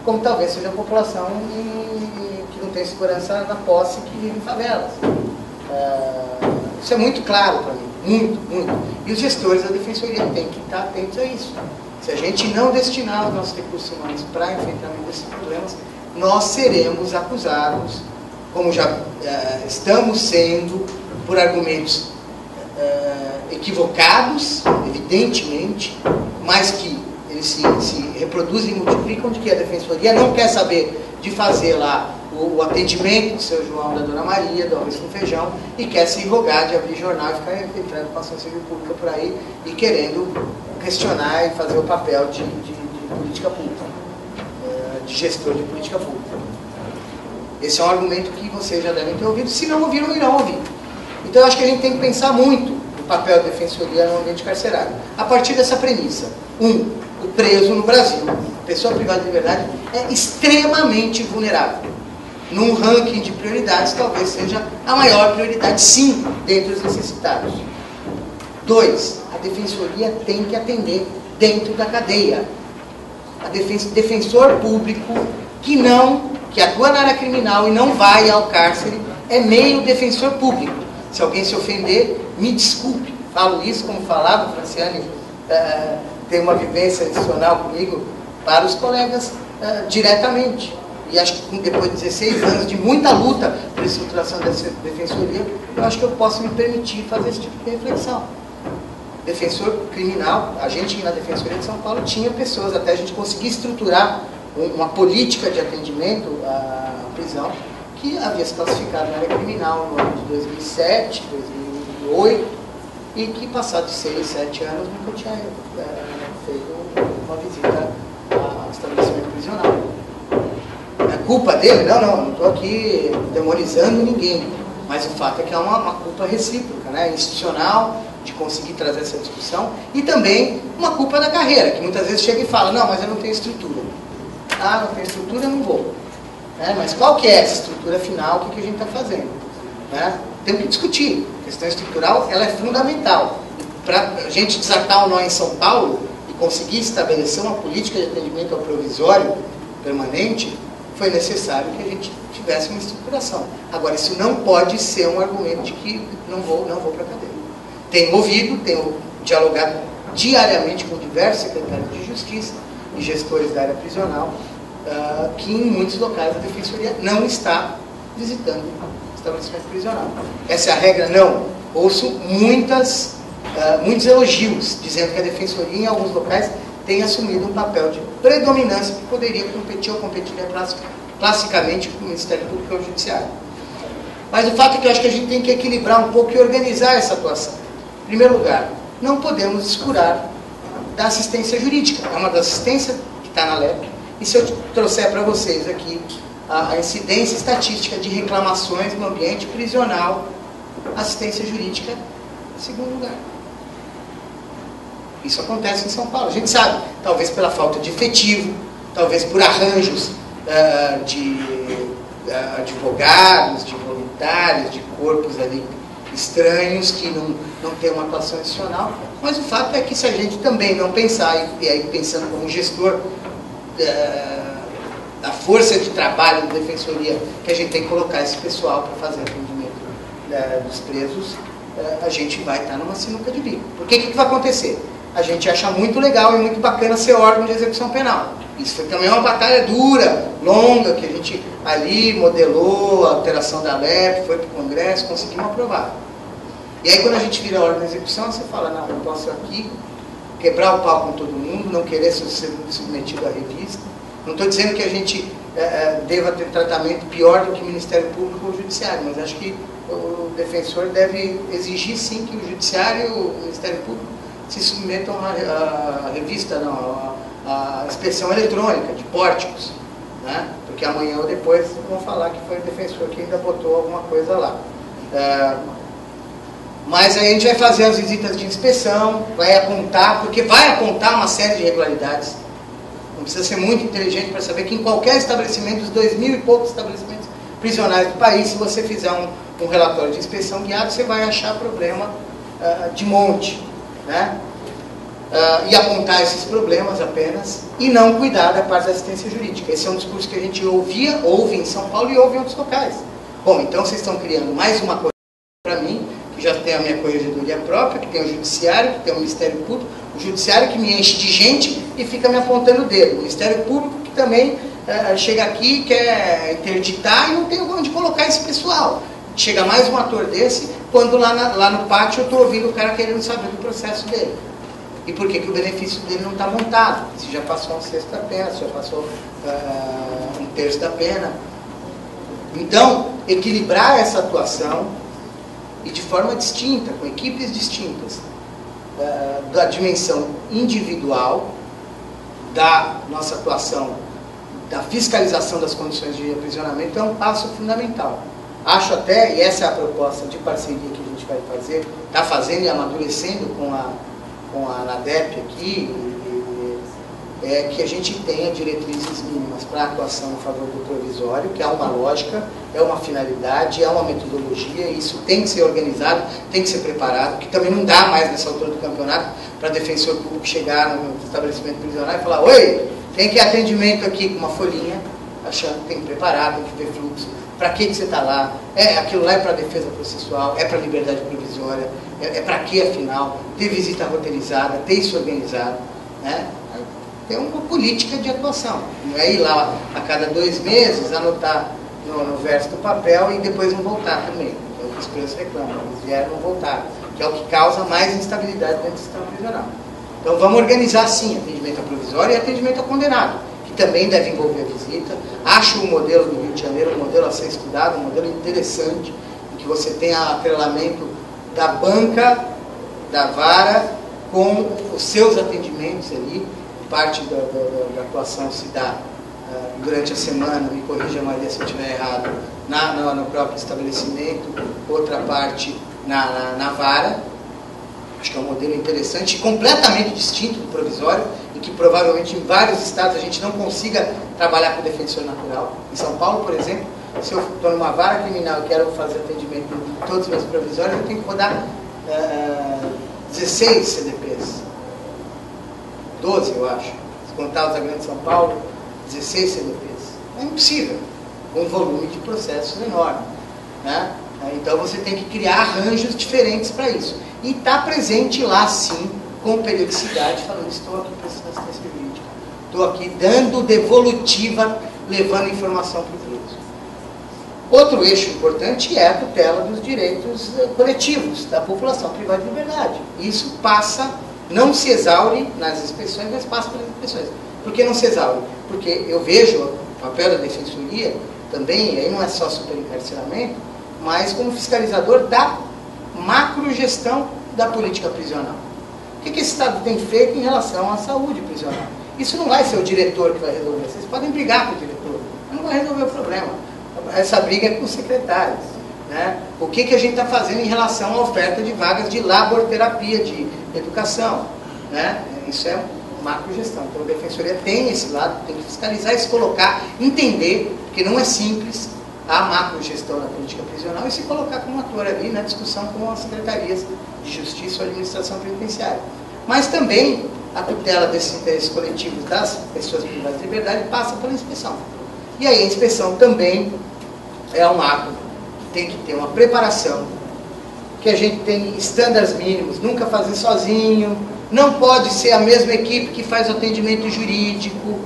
como talvez seja a população que não tem segurança na posse, que vive em favelas. Isso é muito claro para mim, muito. E os gestores da Defensoria têm que estar atentos a isso. Se a gente não destinar os nossos recursos humanos para enfrentamento desses problemas, nós seremos acusados, como já estamos sendo, por argumentos equivocados, evidentemente, mas que eles se reproduzem e multiplicam, de que a Defensoria não quer saber de fazer lá o atendimento do seu João, da Dona Maria, do arroz com feijão, e quer se enrogar de abrir jornal e ficar entrando com a ação civil pública por aí e querendo questionar e fazer o papel de política pública, de gestor de política pública. Esse é um argumento que vocês já devem ter ouvido, se não ouviram, irão ouvir. Então eu acho que a gente tem que pensar muito no papel da Defensoria no ambiente carcerário, a partir dessa premissa. O preso no Brasil, a pessoa privada de liberdade, é extremamente vulnerável. Num ranking de prioridades, talvez seja a maior prioridade, sim, dentre os necessitados. 2, a Defensoria tem que atender dentro da cadeia. Defensor público que atua na área criminal e não vai ao cárcere, é meio defensor público. Se alguém se ofender, me desculpe. Falo isso como falava, Franciane tem uma vivência adicional comigo, para os colegas diretamente. E acho que depois de 16 anos de muita luta por estruturação dessa Defensoria, eu acho que eu posso me permitir fazer esse tipo de reflexão. Defensor criminal, a gente na Defensoria de São Paulo tinha pessoas, até a gente conseguir estruturar uma política de atendimento à prisão, que havia se classificado na área criminal no ano de 2007, 2008, e que passados 6, 7 anos nunca tinha feito uma visita ao estabelecimento prisional. É culpa dele? Não estou aqui demonizando ninguém, mas o fato é que é uma culpa recíproca, né, institucional, de conseguir trazer essa discussão, e também uma culpa da carreira, que muitas vezes chega e fala, não, mas eu não tenho estrutura. Ah, não tenho estrutura, eu não vou. Mas qual que é essa estrutura final, o que a gente está fazendo? Temos que discutir. A questão estrutural, ela é fundamental. Para a gente desatar o nó em São Paulo e conseguir estabelecer uma política de atendimento ao provisório permanente, foi necessário que a gente tivesse uma estruturação. Agora, isso não pode ser um argumento de que não vou para a cadeia. Tenho dialogado diariamente com diversos secretários de Justiça e gestores da área prisional, que em muitos locais a Defensoria não está visitando estabelecimento prisional. Essa é a regra? Não. Ouço muitos elogios, dizendo que a Defensoria em alguns locais tem assumido um papel de predominância que poderia competir ou competiria classicamente com o Ministério Público ou o Judiciário. Mas o fato é que eu acho que a gente tem que equilibrar um pouco e organizar essa atuação. Em primeiro lugar, não podemos descurar da assistência jurídica. É uma das assistências que está na LEP. E se eu trouxer para vocês aqui a incidência estatística de reclamações no ambiente prisional, assistência jurídica, em segundo lugar. Isso acontece em São Paulo. A gente sabe, talvez pela falta de efetivo, talvez por arranjos de advogados, de voluntários, de corpos ali estranhos que não tem uma atuação adicional, mas o fato é que se a gente também não pensar, e aí pensando como gestor da força de trabalho da Defensoria, que a gente tem que colocar esse pessoal para fazer atendimento dos presos, a gente vai estar numa sinuca de bico. Porque o que vai acontecer? A gente acha muito legal e muito bacana ser órgão de execução penal. Isso foi também uma batalha dura, longa, que a gente ali modelou a alteração da LEP, foi para o Congresso, conseguimos aprovar. E aí quando a gente vira órgão de execução, você fala, não, eu posso aqui quebrar o pau com todo mundo, não querer ser submetido à revista. Não estou dizendo que a gente deva ter tratamento pior do que o Ministério Público ou o Judiciário, mas acho que o defensor deve exigir sim que o Judiciário e o Ministério Público se submetam à revista, não, à inspeção eletrônica de pórticos, né? Porque amanhã ou depois vão falar que foi o defensor que ainda botou alguma coisa lá. Mas aí a gente vai fazer as visitas de inspeção, vai apontar, porque vai apontar uma série de irregularidades. Não precisa ser muito inteligente para saber que em qualquer estabelecimento, dos 2.000 e poucos estabelecimentos prisionais do país, se você fizer um relatório de inspeção guiado, você vai achar problema de monte, né? E apontar esses problemas apenas e não cuidar da parte da assistência jurídica. Esse é um discurso que a gente ouve em São Paulo e ouve em outros locais. Bom, então vocês estão criando mais uma coisa para mim, que já tem a minha corregedoria própria, que tem o judiciário, que tem o Ministério Público, o judiciário que me enche de gente e fica me apontando o dedo, o Ministério Público que também chega aqui, quer interditar e não tem onde colocar esse pessoal. Chega mais um ator desse, quando lá no pátio eu estou ouvindo o cara querendo saber do processo dele. E por que o benefício dele não está montado? Se já passou um sexto da pena, se já passou um terço da pena. Então, equilibrar essa atuação e de forma distinta, com equipes distintas, da dimensão individual, da nossa atuação, da fiscalização das condições de aprisionamento, é um passo fundamental. Acho até, e essa é a proposta de parceria que a gente vai fazer, está fazendo e amadurecendo com a ANADEP aqui, é que a gente tenha diretrizes mínimas para a atuação a favor do provisório, que é uma lógica, é uma finalidade, é uma metodologia, e isso tem que ser organizado, tem que ser preparado, que também não dá mais nessa altura do campeonato para defensor público chegar no estabelecimento prisional e falar: oi, tem que atendimento aqui com uma folhinha, achando que tem que preparar, tem que ver fluxo. Para que você está lá? Aquilo lá é para defesa processual, é para liberdade provisória, é para que afinal? Ter visita roteirizada, ter isso organizado, né? Tem uma política de atuação. Não é ir lá a cada 2 meses, anotar no verso do papel e depois não voltar também. É o que os presos reclamam, eles vieram e não voltaram, que é o que causa mais instabilidade dentro do sistema prisional. Então vamos organizar sim atendimento a provisório e atendimento a condenado, que também deve envolver a visita. Acho o modelo do Rio de Janeiro um modelo a ser estudado, um modelo interessante, em que você tem atrelamento da banca, da vara, com os seus atendimentos ali. Parte da atuação se dá durante a semana, me corrija, Maria, se eu estiver errado, no próprio estabelecimento, outra parte na vara. Acho que é um modelo interessante e completamente distinto do provisório, em que provavelmente em vários estados a gente não consiga trabalhar com defensor natural. Em São Paulo, por exemplo, se eu estou numa vara criminal e quero fazer atendimento em todos os meus provisórios, eu tenho que rodar 16 CDPs. 12, eu acho. Se contar os agrantes de São Paulo, 16 CDPs. É impossível, com um volume de processos enorme, né? Então você tem que criar arranjos diferentes para isso. E está presente lá, sim, com periodicidade, falando: estou aqui prestando assistência jurídica, estou aqui dando devolutiva, levando informação para o preso. Outro eixo importante é a tutela dos direitos coletivos da população privada de liberdade. Isso passa, não se exaure nas inspeções, mas passa pelas inspeções. Por que não se exaure? Porque eu vejo o papel da defensoria também, aí não é só superencarceramento, mas como fiscalizador da macrogestão da política prisional. O que esse Estado tem feito em relação à saúde prisional? Isso não vai ser o diretor que vai resolver. Vocês podem brigar com o diretor, mas não vai resolver o problema. Essa briga é com os secretários, né? O que a gente está fazendo em relação à oferta de vagas de laborterapia, de educação, né? Isso é macrogestão. Então a defensoria tem esse lado, tem que fiscalizar e se colocar, entender, porque não é simples a macrogestão da política prisional e se colocar como ator ali na discussão com as secretarias de justiça ou administração penitenciária. Mas também a tutela desses interesses coletivos das pessoas privadas de liberdade passa pela inspeção. E aí a inspeção também é um ato que tem que ter uma preparação, que a gente tem estándares mínimos, nunca fazer sozinho, não pode ser a mesma equipe que faz o atendimento jurídico,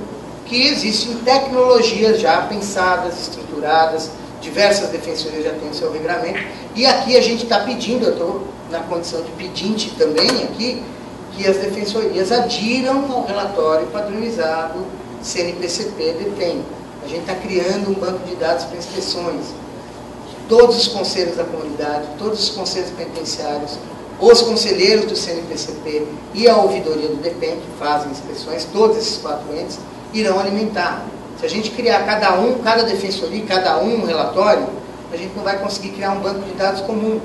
que existem tecnologias já pensadas, estruturadas, diversas defensorias já têm o seu regramento, e aqui a gente está pedindo, eu estou na condição de pedinte também aqui, que as defensorias adiram ao relatório padronizado CNPCP-DETEN. A gente está criando um banco de dados para inspeções. Todos os conselhos da comunidade, todos os conselhos penitenciários, os conselheiros do CNPCP e a ouvidoria do DEPEN, que fazem inspeções, todos esses 4 entes irão alimentar. Se a gente criar cada defensoria, cada um relatório, a gente não vai conseguir criar um banco de dados comum.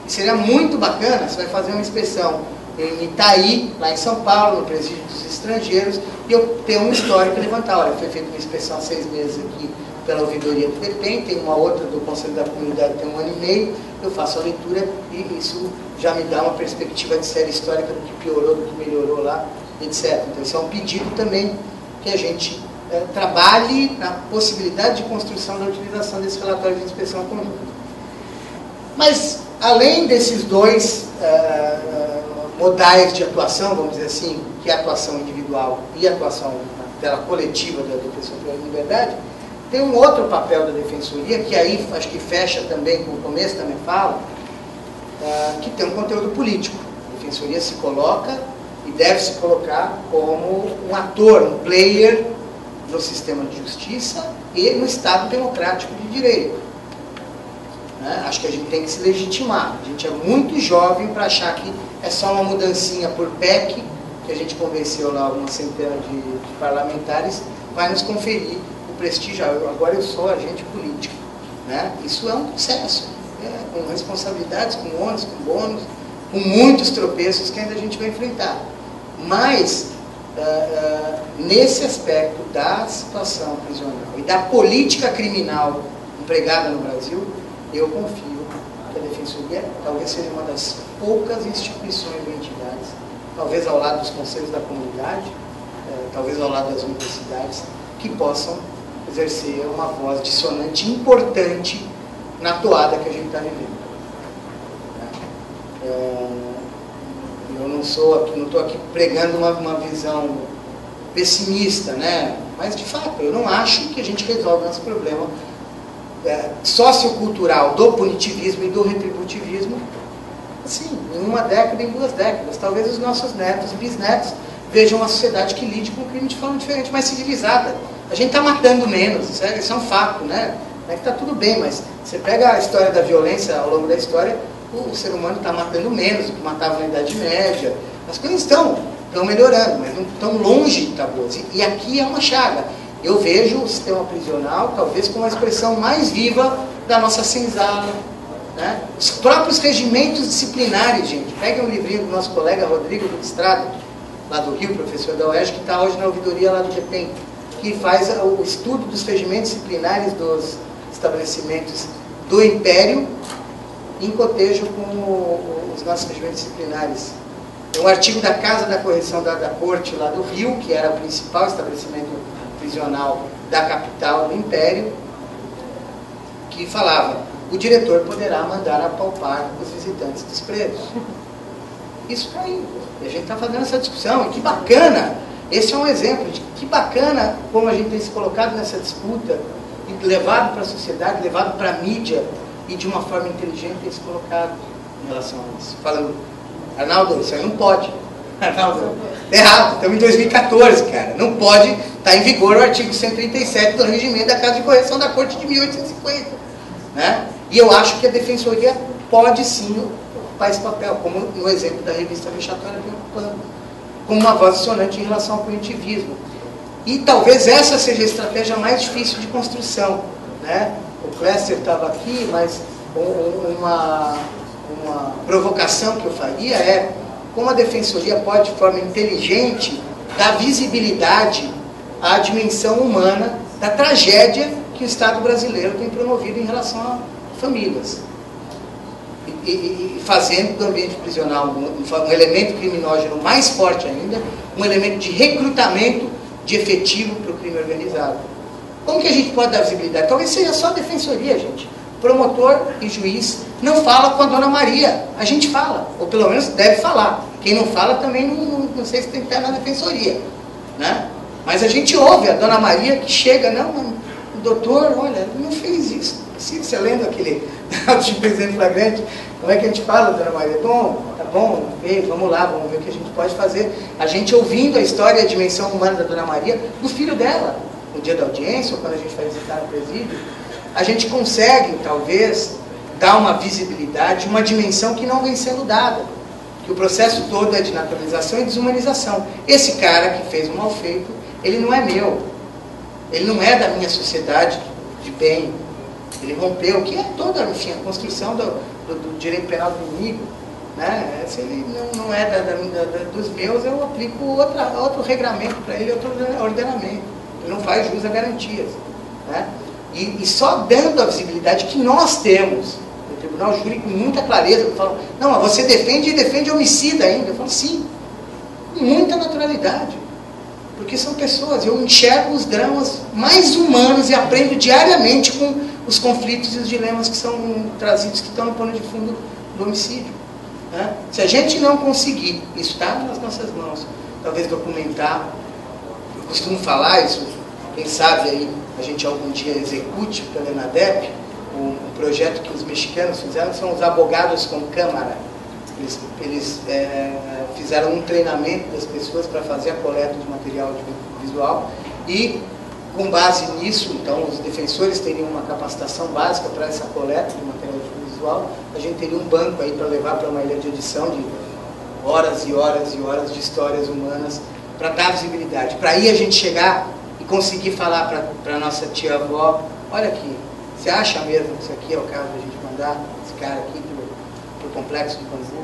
E seria muito bacana, você vai fazer uma inspeção em Itaí, lá em São Paulo, no presídio dos estrangeiros, e eu ter um histórico e levantar: olha, foi feita uma inspeção há 6 meses aqui pela ouvidoria do DEPEN, tem uma outra do Conselho da Comunidade, tem 1 ano e meio, eu faço a leitura e isso já me dá uma perspectiva de série histórica do que piorou, do que melhorou lá, etc. Então isso é um pedido também que a gente trabalhe na possibilidade de construção da utilização desse relatório de inspeção conjunta. Mas, além desses dois modais de atuação, vamos dizer assim, que é a atuação individual e a atuação dela coletiva da Defensoria da Liberdade, tem um outro papel da Defensoria, que aí acho que fecha também com o começo da minha fala, que tem um conteúdo político. A Defensoria se coloca e deve se colocar como um ator, um player no sistema de justiça e no Estado democrático de direito. Acho que a gente tem que se legitimar. A gente é muito jovem para achar que é só uma mudancinha por PEC, que a gente convenceu lá algumas centenas de parlamentares, vai nos conferir o prestígio. Agora eu sou agente político. Isso é um processo, com responsabilidades, com ônus, com bônus, com muitos tropeços que ainda a gente vai enfrentar. Mas, nesse aspecto da situação prisional e da política criminal empregada no Brasil, eu confio que a Defensoria talvez seja uma das poucas instituições ou entidades, talvez ao lado dos conselhos da comunidade, talvez ao lado das universidades, que possam exercer uma voz dissonante importante na toada que a gente está vivendo. Eu não estou aqui pregando uma visão pessimista, mas de fato, eu não acho que a gente resolve nosso problema sociocultural do punitivismo e do retributivismo assim, em 1 década, em 2 décadas. Talvez os nossos netos e bisnetos vejam uma sociedade que lide com o crime de forma diferente, mais civilizada. A gente está matando menos, isso é um fato, Não é que está tudo bem, mas você pega a história da violência ao longo da história, o ser humano está matando menos do que matava na Idade Média. As coisas estão melhorando, mas não estão longe de estar boas. E aqui é uma chaga. Eu vejo o sistema prisional talvez como a expressão mais viva da nossa senzala. Os próprios regimentos disciplinares, gente. Peguem um livrinho do nosso colega Rodrigo do Estrada, lá do Rio, professor da UERJ, que está hoje na ouvidoria lá do DEPEN, que faz o estudo dos regimentos disciplinares dos estabelecimentos do Império em cotejo com os nossos regimentos disciplinares. Tem um artigo da Casa da Correção da Corte lá do Rio, que era o principal estabelecimento prisional da capital do Império, que falava: o diretor poderá mandar apalpar os visitantes dos presos. Isso está aí. E a gente está fazendo essa discussão. E que bacana! Esse é um exemplo de que bacana como a gente tem se colocado nessa disputa e levado para a sociedade, levado para a mídia e de uma forma inteligente tem se colocado em relação a isso. Falando, Arnaldo, isso aí não pode. Arnaldo, errado, estamos em 2014, cara. Não pode estar em vigor o artigo 137 do regimento da Casa de Correção da Corte de 1850. E eu acho que a Defensoria pode sim ocupar esse papel, como no exemplo da revista vexatória vem ocupando, como uma voz dissonante em relação ao punitivismo. E talvez essa seja a estratégia mais difícil de construção. O Cléster estava aqui, mas uma provocação que eu faria é como a Defensoria pode, de forma inteligente, dar visibilidade à dimensão humana da tragédia que o Estado brasileiro tem promovido em relação a famílias. E fazendo do ambiente prisional um elemento criminógeno mais forte ainda, um elemento de recrutamento de efetivo para o crime organizado. Como que a gente pode dar visibilidade? Talvez seja só a Defensoria, gente. Promotor e juiz não fala com a Dona Maria. A gente fala, ou pelo menos deve falar. Quem não fala também não sei se tem pé na Defensoria. Mas a gente ouve a Dona Maria que chega, não, o doutor, olha, não fez isso. Se você lendo aquele auto de prisão em flagrante, como é que a gente fala, Dona Maria? Bom, tá bom, vamos lá, vamos ver o que a gente pode fazer. A gente ouvindo a história e a dimensão humana da Dona Maria, do filho dela, no dia da audiência, ou quando a gente vai visitar no presídio, a gente consegue, talvez, dar uma visibilidade, uma dimensão que não vem sendo dada. Que o processo todo é de naturalização e desumanização. Esse cara que fez um mal feito, ele não é meu. Ele não é da minha sociedade de bem. Ele rompeu, que é toda, enfim, a construção do direito penal do inimigo. Se ele não é dos meus, eu aplico outro regramento para ele, outro ordenamento. Ele não faz jus a garantias. E só dando a visibilidade que nós temos, o tribunal júri com muita clareza, falam, não, mas você defende homicida ainda. Eu falo, sim, com muita naturalidade. Porque são pessoas, eu enxergo os dramas mais humanos e aprendo diariamente com os conflitos e os dilemas que são trazidos, que estão no pano de fundo do homicídio. Né? Se a gente não conseguir, isso está nas nossas mãos, talvez documentar, eu costumo falar isso, quem sabe aí a gente algum dia execute pela ENADEP, um projeto que os mexicanos fizeram, são os abogados com câmara. Eles fizeram um treinamento das pessoas para fazer a coleta de material audiovisual e, com base nisso, então, os defensores teriam uma capacitação básica para essa coleta de material audiovisual. A gente teria um banco aí para levar para uma ilha de edição de horas e horas e horas de histórias humanas para dar visibilidade. Para aí a gente chegar e conseguir falar para a nossa tia-avó, olha aqui, você acha mesmo que isso aqui é o caso da gente mandar esse cara aqui para o complexo do Bangu?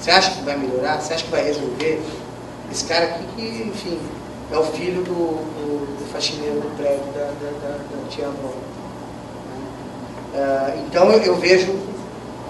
Você acha que vai melhorar? Você acha que vai resolver? Esse cara aqui que, enfim, é o filho do faxineiro do prédio da tia-avó. Então eu vejo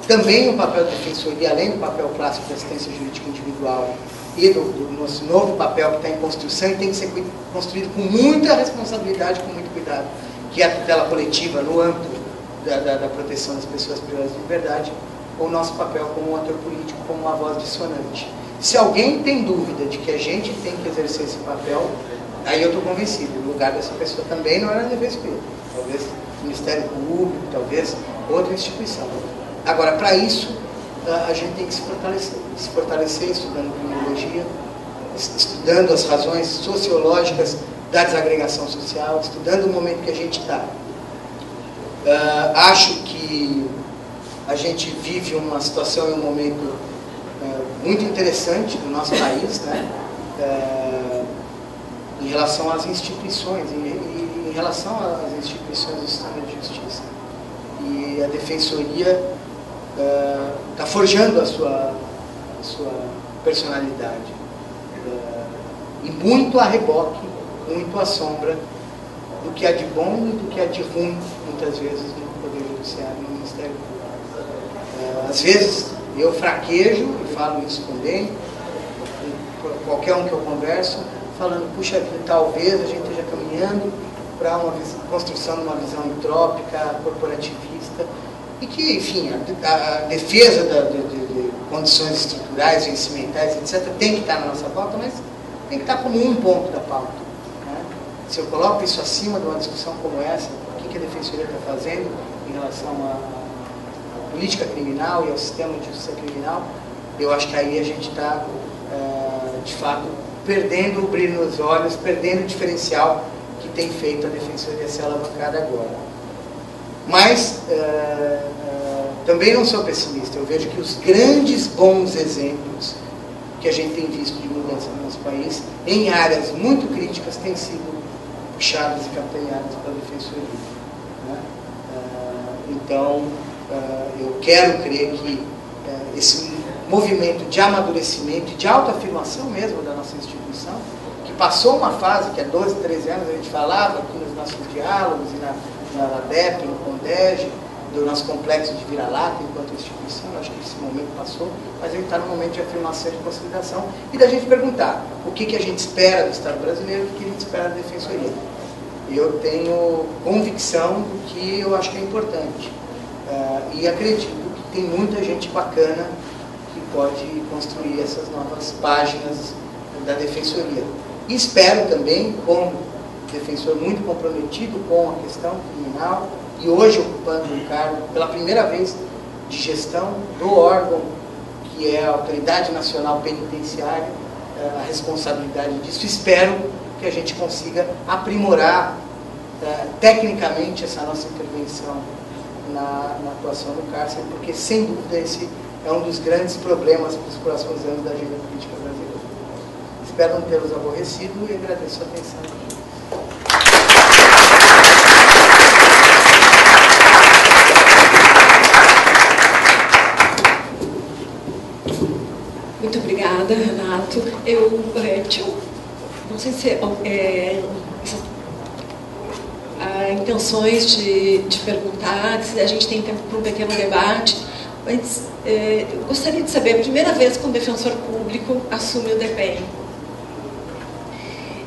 também o papel da defensoria, além do papel clássico da assistência jurídica individual e do nosso novo papel que está em construção e tem que ser construído com muita responsabilidade, com muito cuidado, que é a tutela coletiva no âmbito da proteção das pessoas privadas de liberdade, o nosso papel como um ator político, como uma voz dissonante. Se alguém tem dúvida de que a gente tem que exercer esse papel, aí eu estou convencido, o lugar dessa pessoa também não era na DFSP, talvez o Ministério Público, talvez outra instituição. Agora, para isso, a gente tem que se fortalecer estudando criminologia, estudando as razões sociológicas da desagregação social, estudando o momento que a gente está. Acho que a gente vive uma situação e um momento muito interessante do nosso país, né? Em relação às instituições, em relação às instituições do sistema de justiça. E a defensoria está forjando a sua personalidade. E muito a reboque, muito à sombra do que há de bom e do que há de ruim, muitas vezes, no Poder Judiciário e no Ministério Público. Às vezes eu fraquejo, e falo isso também, qualquer um que eu converso, falando, puxa vida, talvez a gente esteja caminhando para uma construção de uma visão entrópica, corporativista, e que, enfim, a defesa de condições estruturais, vencimentais, etc., tem que estar na nossa pauta, mas tem que estar como um ponto da pauta. Né? Se eu coloco isso acima de uma discussão como essa, o que a Defensoria está fazendo em relação à política criminal e ao sistema de justiça criminal, eu acho que aí a gente está, de fato, perdendo o brilho nos olhos, perdendo o diferencial que tem feito a Defensoria ser alavancada agora. Mas também não sou pessimista. Eu vejo que os grandes bons exemplos que a gente tem visto de mudança no nosso país, em áreas muito críticas, têm sido puxadas e capitaneadas pela Defensoria. Né? Então, eu quero crer que esse movimento de amadurecimento, de autoafirmação mesmo da nossa instituição, que passou uma fase que há 12, 13 anos a gente falava aqui nos nossos diálogos e na ADEP, no CONDEG, do nosso complexo de vira-lata enquanto instituição, acho que esse momento passou, mas a gente está no momento de afirmação e de consolidação e da gente perguntar o que a gente espera do Estado brasileiro, o que a gente espera da Defensoria. Eu tenho convicção do que eu acho que é importante e acredito que tem muita gente bacana que pode construir essas novas páginas da Defensoria. E espero também, como defensor muito comprometido com a questão criminal, e hoje ocupando um cargo pela primeira vez de gestão do órgão que é a Autoridade Nacional Penitenciária, a responsabilidade disso. Espero que a gente consiga aprimorar tecnicamente essa nossa intervenção na atuação do cárcere, porque sem dúvida esse é um dos grandes problemas para os próximos anos da agenda política brasileira. Espero não tê-los aborrecido e agradeço a atenção. Muito obrigada, Renato. Não sei se a intenções de perguntar, se a gente tem tempo para um pequeno debate, mas eu gostaria de saber, a primeira vez que um defensor público assume o DPEM.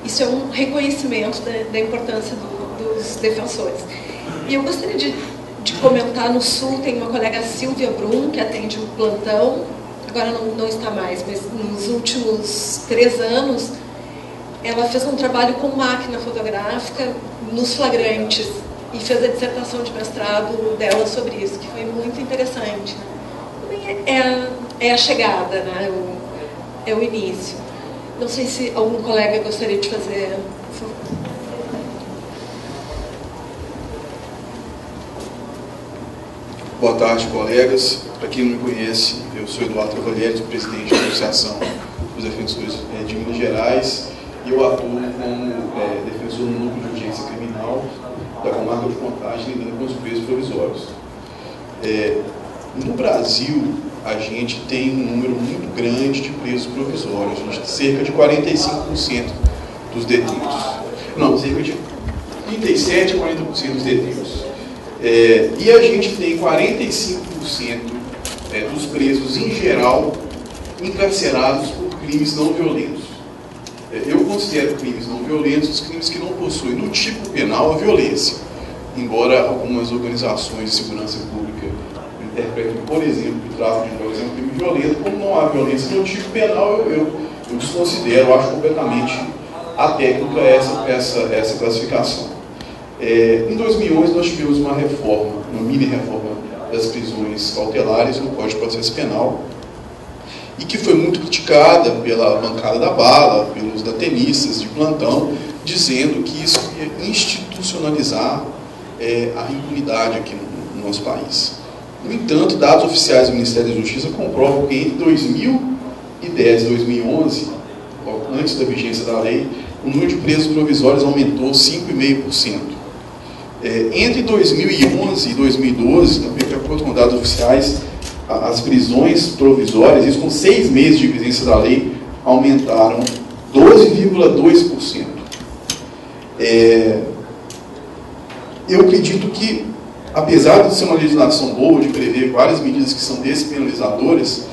Isso é um reconhecimento da importância dos defensores. E eu gostaria de comentar, no Sul tem uma colega Silvia Brum, que atende o plantão, agora não está mais, mas nos últimos 3 anos, ela fez um trabalho com máquina fotográfica nos flagrantes e fez a dissertação de mestrado dela sobre isso, que foi muito interessante. É a chegada, né? É o início. Não sei se algum colega gostaria de fazer. Boa tarde, colegas. Para quem não me conhece, eu sou Eduardo Cavalheiro, presidente da Associação dos Defensores de Minas Gerais, e eu atuo como defensor no núcleo de urgência criminal da comarca de Contagem, lidando com os presos provisórios. No Brasil, a gente tem um número muito grande de presos provisórios, a gente tem cerca de 45% dos detentos. Não, cerca de 37% a 40% dos detentos. E a gente tem 45% dos presos, em geral, encarcerados por crimes não violentos. Eu considero crimes não violentos os crimes que não possuem no tipo penal a violência, embora algumas organizações de segurança pública interpretem, por exemplo, que o tráfico de drogas é um crime violento. Como não há violência no tipo penal, eu desconsidero, eu acho completamente atécnica essa classificação. Em 2011 nós tivemos uma reforma, uma mini reforma das prisões cautelares no Código de Processo Penal, e que foi muito criticada pela bancada da bala, pelos datenistas de plantão, dizendo que isso ia institucionalizar a impunidade aqui no nosso país. No entanto, dados oficiais do Ministério da Justiça comprovam que entre 2010 e 2011, antes da vigência da lei, o número de presos provisórios aumentou 5,5%. Entre 2011 e 2012, de acordo com dados oficiais, as prisões provisórias, isso com 6 meses de vigência da lei, aumentaram 12,2%. Eu acredito que, apesar de ser uma legislação boa, de prever várias medidas que são despenalizadoras,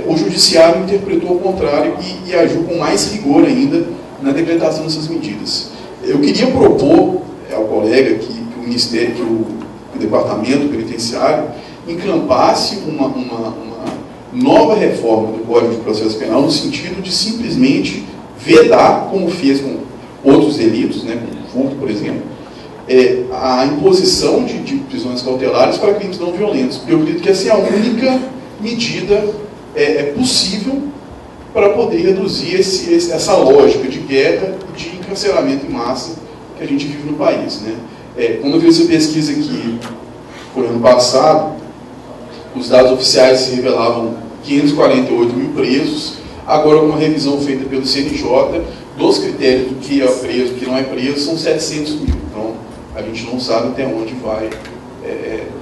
o Judiciário interpretou o contrário e agiu com mais rigor ainda na decretação dessas medidas. Eu queria propor ao colega que o Ministério, que o Departamento Penitenciário encampasse uma nova reforma do Código de Processo Penal no sentido de simplesmente vedar, como fez com outros delitos, né, como furto, por exemplo, a imposição de prisões cautelares para crimes não violentos. Porque eu acredito que essa é a única medida possível para poder reduzir essa lógica de guerra e de encarceramento em massa que a gente vive no país, né? Quando eu vi essa pesquisa que foi ano passado, os dados oficiais se revelavam 548 mil presos. Agora, uma revisão feita pelo CNJ, dos critérios do que é preso e que não é preso, são 700 mil. Então, a gente não sabe até onde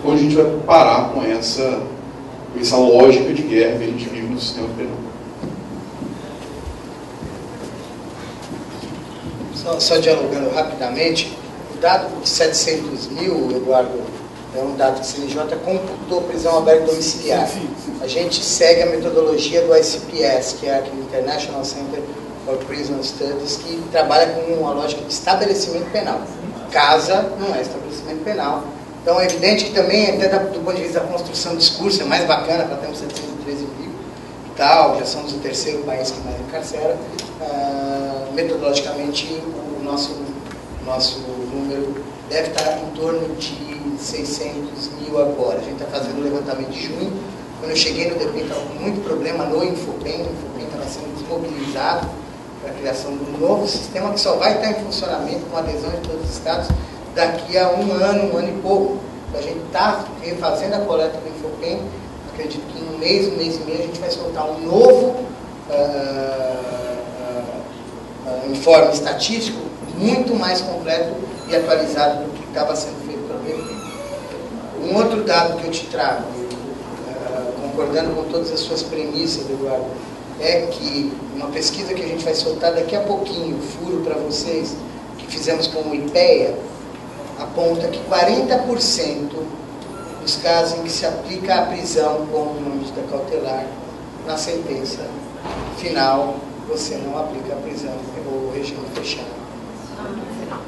onde a gente vai parar com essa lógica de guerra que a gente vive no sistema penal. Só dialogando rapidamente, o dado de 700 mil, Eduardo, é um dado que o CNJ computou prisão aberta domiciliar. A gente segue a metodologia do ICPS, que é aquele International Center for Prison Studies, que trabalha com uma lógica de estabelecimento penal. Casa não é estabelecimento penal. Então é evidente que também, até do ponto de vista da construção do discurso, é mais bacana para termos 713 mil e tal, já somos o 3º país que mais encarcera. Metodologicamente, o nosso número deve estar em torno de 600 mil agora. A gente está fazendo o levantamento de junho. Quando eu cheguei no DPEM, estava com muito problema no Infopem. O Infopem estava sendo desmobilizado para a criação de um novo sistema que só vai estar em funcionamento com adesão de todos os estados daqui a um ano e pouco. A gente está refazendo a coleta do Infopem. Acredito que em um mês e meio a gente vai soltar um novo informe estatístico muito mais completo e atualizado do que estava sendo feito pelo DPEM. Um outro dado que eu te trago, concordando com todas as suas premissas, Eduardo, é que uma pesquisa que a gente vai soltar daqui a pouquinho, furo para vocês, que fizemos com o IPEA, aponta que 40% dos casos em que se aplica a prisão como uma medida cautelar, na sentença final, você não aplica a prisão ou regime fechado.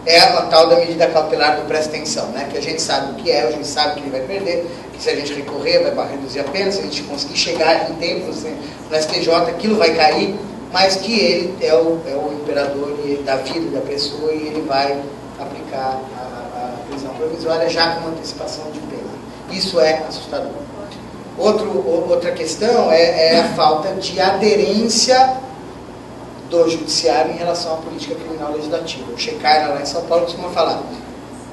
É a tal da medida cautelar do presta atenção, né? Que a gente sabe o que é, a gente sabe que ele vai perder, que se a gente recorrer vai reduzir a pena, se a gente conseguir chegar em tempo no STJ, aquilo vai cair, mas que ele é o imperador da vida da pessoa e ele vai aplicar a prisão provisória já com antecipação de pena. Isso é assustador. Outra questão é a falta de aderência do judiciário em relação à política criminal legislativa. O Shekhar, lá em São Paulo, costuma falar: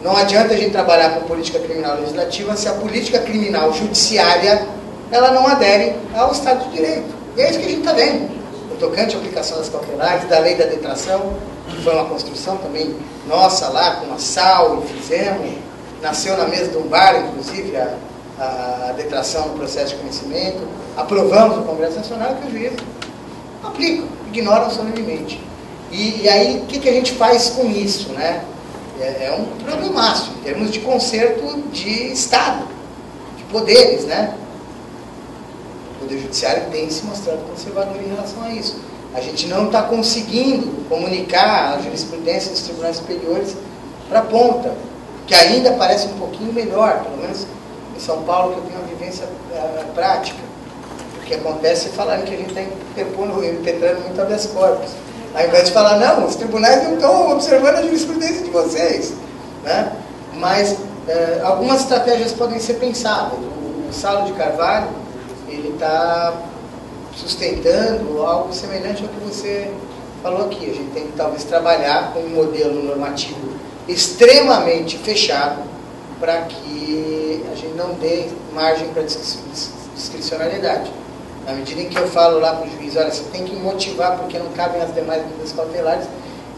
não adianta a gente trabalhar com política criminal legislativa se a política criminal judiciária ela não adere ao Estado de Direito. E é isso que a gente está vendo. O tocante à aplicação das cautelares, da lei da detração, que foi uma construção também nossa lá, com a SAL, e fizemos, nasceu na mesa de um bar, inclusive, a detração no processo de conhecimento, aprovamos no Congresso Nacional, que os juízes aplicam, ignoram solenemente. E aí, o que a gente faz com isso, né? É um problemaço, em termos de conserto de Estado, de poderes, né? O Poder Judiciário tem se mostrado conservador em relação a isso. A gente não está conseguindo comunicar a jurisprudência dos tribunais superiores para a ponta, que ainda parece um pouquinho melhor, pelo menos em São Paulo, que eu tenho uma vivência prática. O que acontece é falarem que a gente está impetrando muito habeas corpus. Ao invés de falar, não, os tribunais não estão observando a jurisprudência de vocês. Né? Mas algumas estratégias podem ser pensadas. O Saulo de Carvalho, ele está sustentando algo semelhante ao que você falou aqui. A gente tem que talvez trabalhar com um modelo normativo extremamente fechado para que a gente não dê margem para discricionalidade. Na medida em que eu falo lá para o juiz, olha, você tem que motivar porque não cabem as demais medidas cautelares,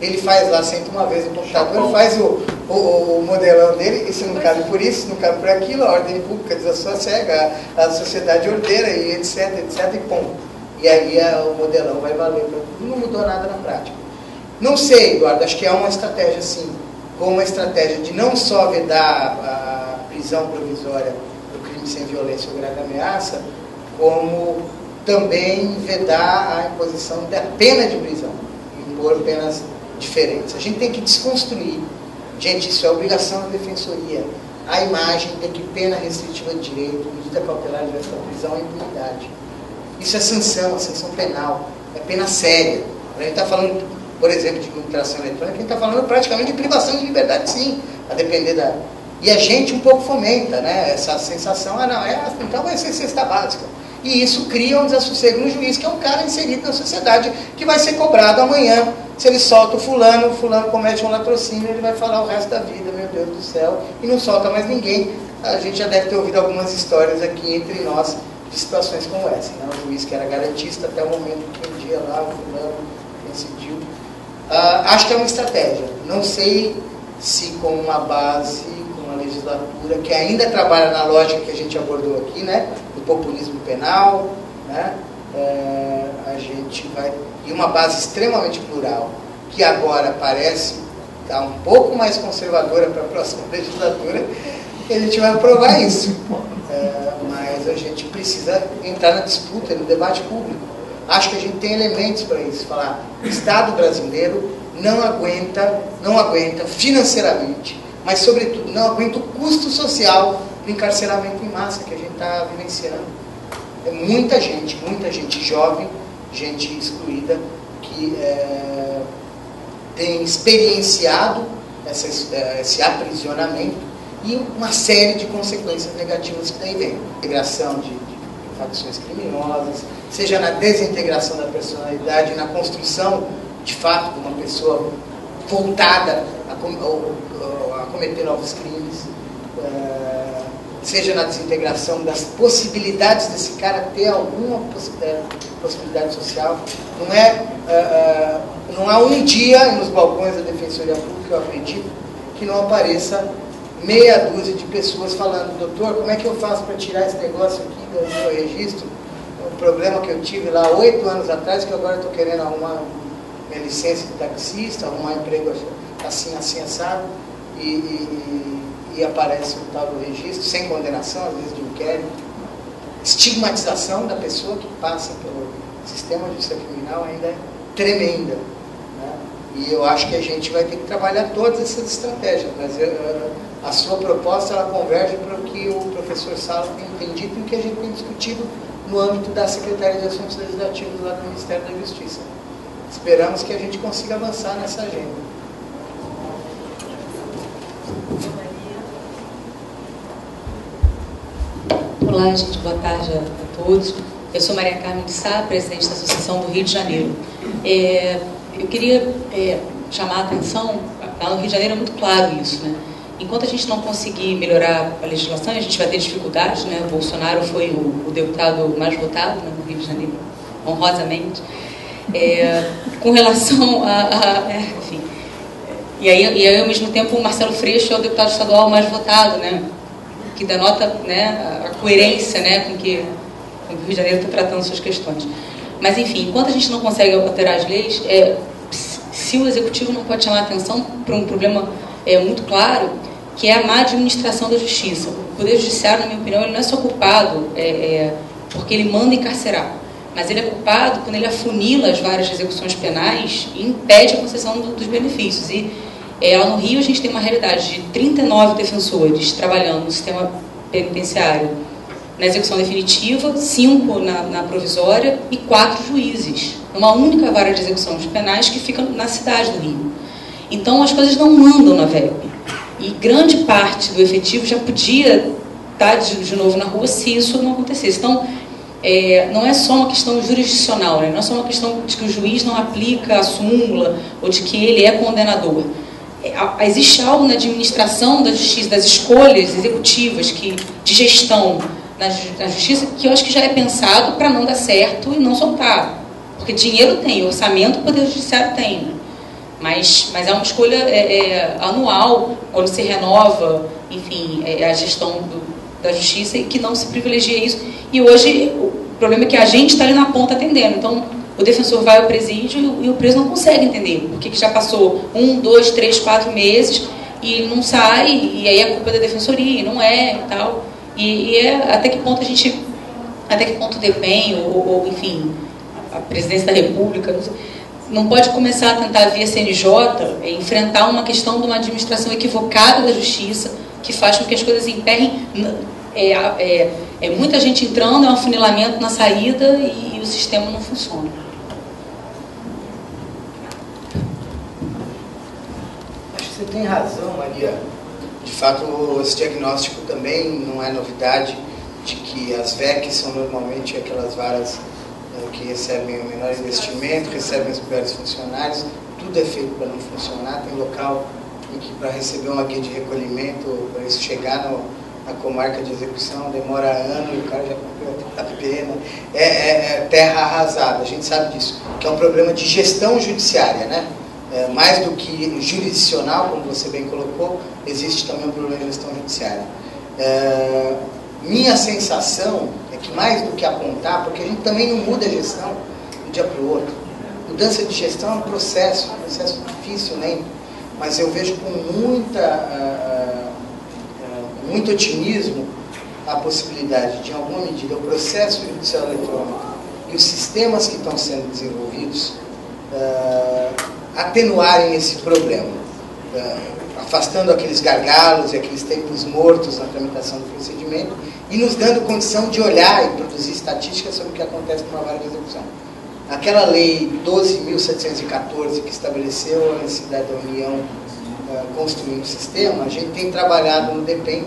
ele faz lá, senta uma vez no computador, faz o modelão dele, e se não cabe por isso, não cabe por aquilo, a ordem pública desassossega, a sociedade ordeira, e etc, etc, e ponto. E aí o modelão vai valer para tudo, não mudou nada na prática. Não sei, Eduardo, acho que é uma estratégia, sim, como uma estratégia de não só vedar a prisão provisória do crime sem violência ou grave ameaça, como também vedar a imposição da pena de prisão, impor penas diferentes. A gente tem que desconstruir, gente, isso é obrigação da defensoria, a imagem de que pena restritiva de direito, medida cautelar de prisão é impunidade. Isso é sanção, a sanção penal, é pena séria. A gente está falando, por exemplo, de infração eletrônica, a gente está falando praticamente de privação de liberdade, sim, a depender da... E a gente um pouco fomenta, né, essa sensação, então vai ser cesta básica. E isso cria um desassossego no juiz, que é um cara inserido na sociedade, que vai ser cobrado amanhã. Se ele solta o fulano comete um latrocínio, ele vai falar o resto da vida, meu Deus do céu, e não solta mais ninguém. A gente já deve ter ouvido algumas histórias aqui entre nós, de situações como essa, né? O juiz que era garantista até o momento que um dia lá o fulano decidiu. Acho que é uma estratégia. Não sei se com uma base, com uma legislatura que ainda trabalha na lógica que a gente abordou aqui, né? Do populismo penal, né? A gente vai... E uma base extremamente plural, que agora parece estar um pouco mais conservadora para a próxima legislatura, e a gente vai aprovar isso. Mas a gente precisa entrar na disputa, no debate público. Acho que a gente tem elementos para isso. Falar, o Estado brasileiro não aguenta financeiramente, mas sobretudo não aguenta o custo social do encarceramento em massa que a gente está vivenciando. É muita gente jovem, gente excluída, que tem experienciado esse aprisionamento e uma série de consequências negativas que daí vem. Integração de facções criminosas, seja na desintegração da personalidade, na construção, de fato, de uma pessoa voltada a cometer novos crimes, seja na desintegração das possibilidades desse cara ter alguma possibilidade social. Não há um dia nos balcões da Defensoria Pública, eu acredito, que não apareça meia dúzia de pessoas falando, doutor, como é que eu faço para tirar esse negócio aqui do meu registro? O problema que eu tive lá 8 anos atrás, que agora estou querendo arrumar minha licença de taxista, arrumar emprego assim, assado, e e aparece o tal do registro, sem condenação, às vezes de inquérito, estigmatização da pessoa que passa pelo sistema de justiça criminal ainda é tremenda, né? E eu acho que a gente vai ter que trabalhar todas essas estratégias, mas a sua proposta ela converge para o que o professor Sala tem dito e o que a gente tem discutido no âmbito da Secretaria de Assuntos Legislativos lá do Ministério da Justiça. Esperamos que a gente consiga avançar nessa agenda. Olá, gente. Boa tarde a todos. Eu sou Maria Carmen de Sá, presidente da Associação do Rio de Janeiro. Eu queria chamar a atenção, lá no Rio de Janeiro é muito claro isso, né? Enquanto a gente não conseguir melhorar a legislação, a gente vai ter dificuldades, né? O Bolsonaro foi o deputado mais votado, né, no Rio de Janeiro, honrosamente. Com relação enfim, e aí, ao mesmo tempo, o Marcelo Freixo é o deputado estadual mais votado, né? Que denota, né, a coerência, né, com que o Rio de Janeiro está tratando suas questões. Mas, enfim, enquanto a gente não consegue alterar as leis, se o Executivo não pode chamar a atenção para um problema muito claro, que é a má administração da justiça. O Poder Judiciário, na minha opinião, ele não é só culpado porque ele manda encarcerar, mas ele é culpado quando ele afunila as várias execuções penais e impede a concessão dos benefícios. E lá no Rio a gente tem uma realidade de 39 defensores trabalhando no sistema penitenciário na execução definitiva, 5 na provisória e 4 juízes, uma única vara de execução de penais que fica na cidade do Rio. Então as coisas não andam na VEP. E grande parte do efetivo já podia estar de novo na rua se isso não acontecesse. Então, não é só uma questão jurisdicional, né? Não é só uma questão de que o juiz não aplica a súmula ou de que ele é condenador. Existe algo na administração da justiça, das escolhas executivas, de gestão na justiça, que eu acho que já é pensado para não dar certo e não soltar. Porque dinheiro tem, orçamento o Poder Judiciário tem, né? Mas é uma escolha anual, quando se renova, enfim, a gestão da justiça e que não se privilegia isso. E hoje o problema é que a gente está ali na ponta atendendo. Então, o defensor vai ao presídio e o preso não consegue entender porque que já passou 1, 2, 3, 4 meses e não sai, e aí a culpa é da defensoria, e não é, e tal. Até que ponto o DEPEN, ou enfim, a presidência da República, não pode começar a tentar via CNJ enfrentar uma questão de uma administração equivocada da justiça, que faz com que as coisas emperrem. Muita gente entrando, é um afunilamento na saída e o sistema não funciona. Acho que você tem razão, Maria. De fato, esse diagnóstico também não é novidade, de que as VECs são normalmente aquelas varas que recebem o menor investimento, recebem os piores funcionários, tudo é feito para não funcionar. Tem local em que para receber uma guia de recolhimento, para isso chegar na comarca de execução, demora ano e o cara já cumpriu a pena. É terra arrasada, a gente sabe disso, que é um problema de gestão judiciária, né? Mais do que jurisdicional, como você bem colocou, existe também um problema de gestão judiciária. Minha sensação é que mais do que apontar, porque a gente também não muda a gestão de um dia para o outro. Mudança de gestão é um processo difícil, lento, mas eu vejo com muito otimismo a possibilidade de, em alguma medida, o processo judicial eletrônico e os sistemas que estão sendo desenvolvidos atenuarem esse problema, afastando aqueles gargalos e aqueles tempos mortos na tramitação do procedimento e nos dando condição de olhar e produzir estatísticas sobre o que acontece numa vara de execução. Aquela lei 12.714 que estabeleceu a necessidade da União construir um sistema, a gente tem trabalhado no DEPEN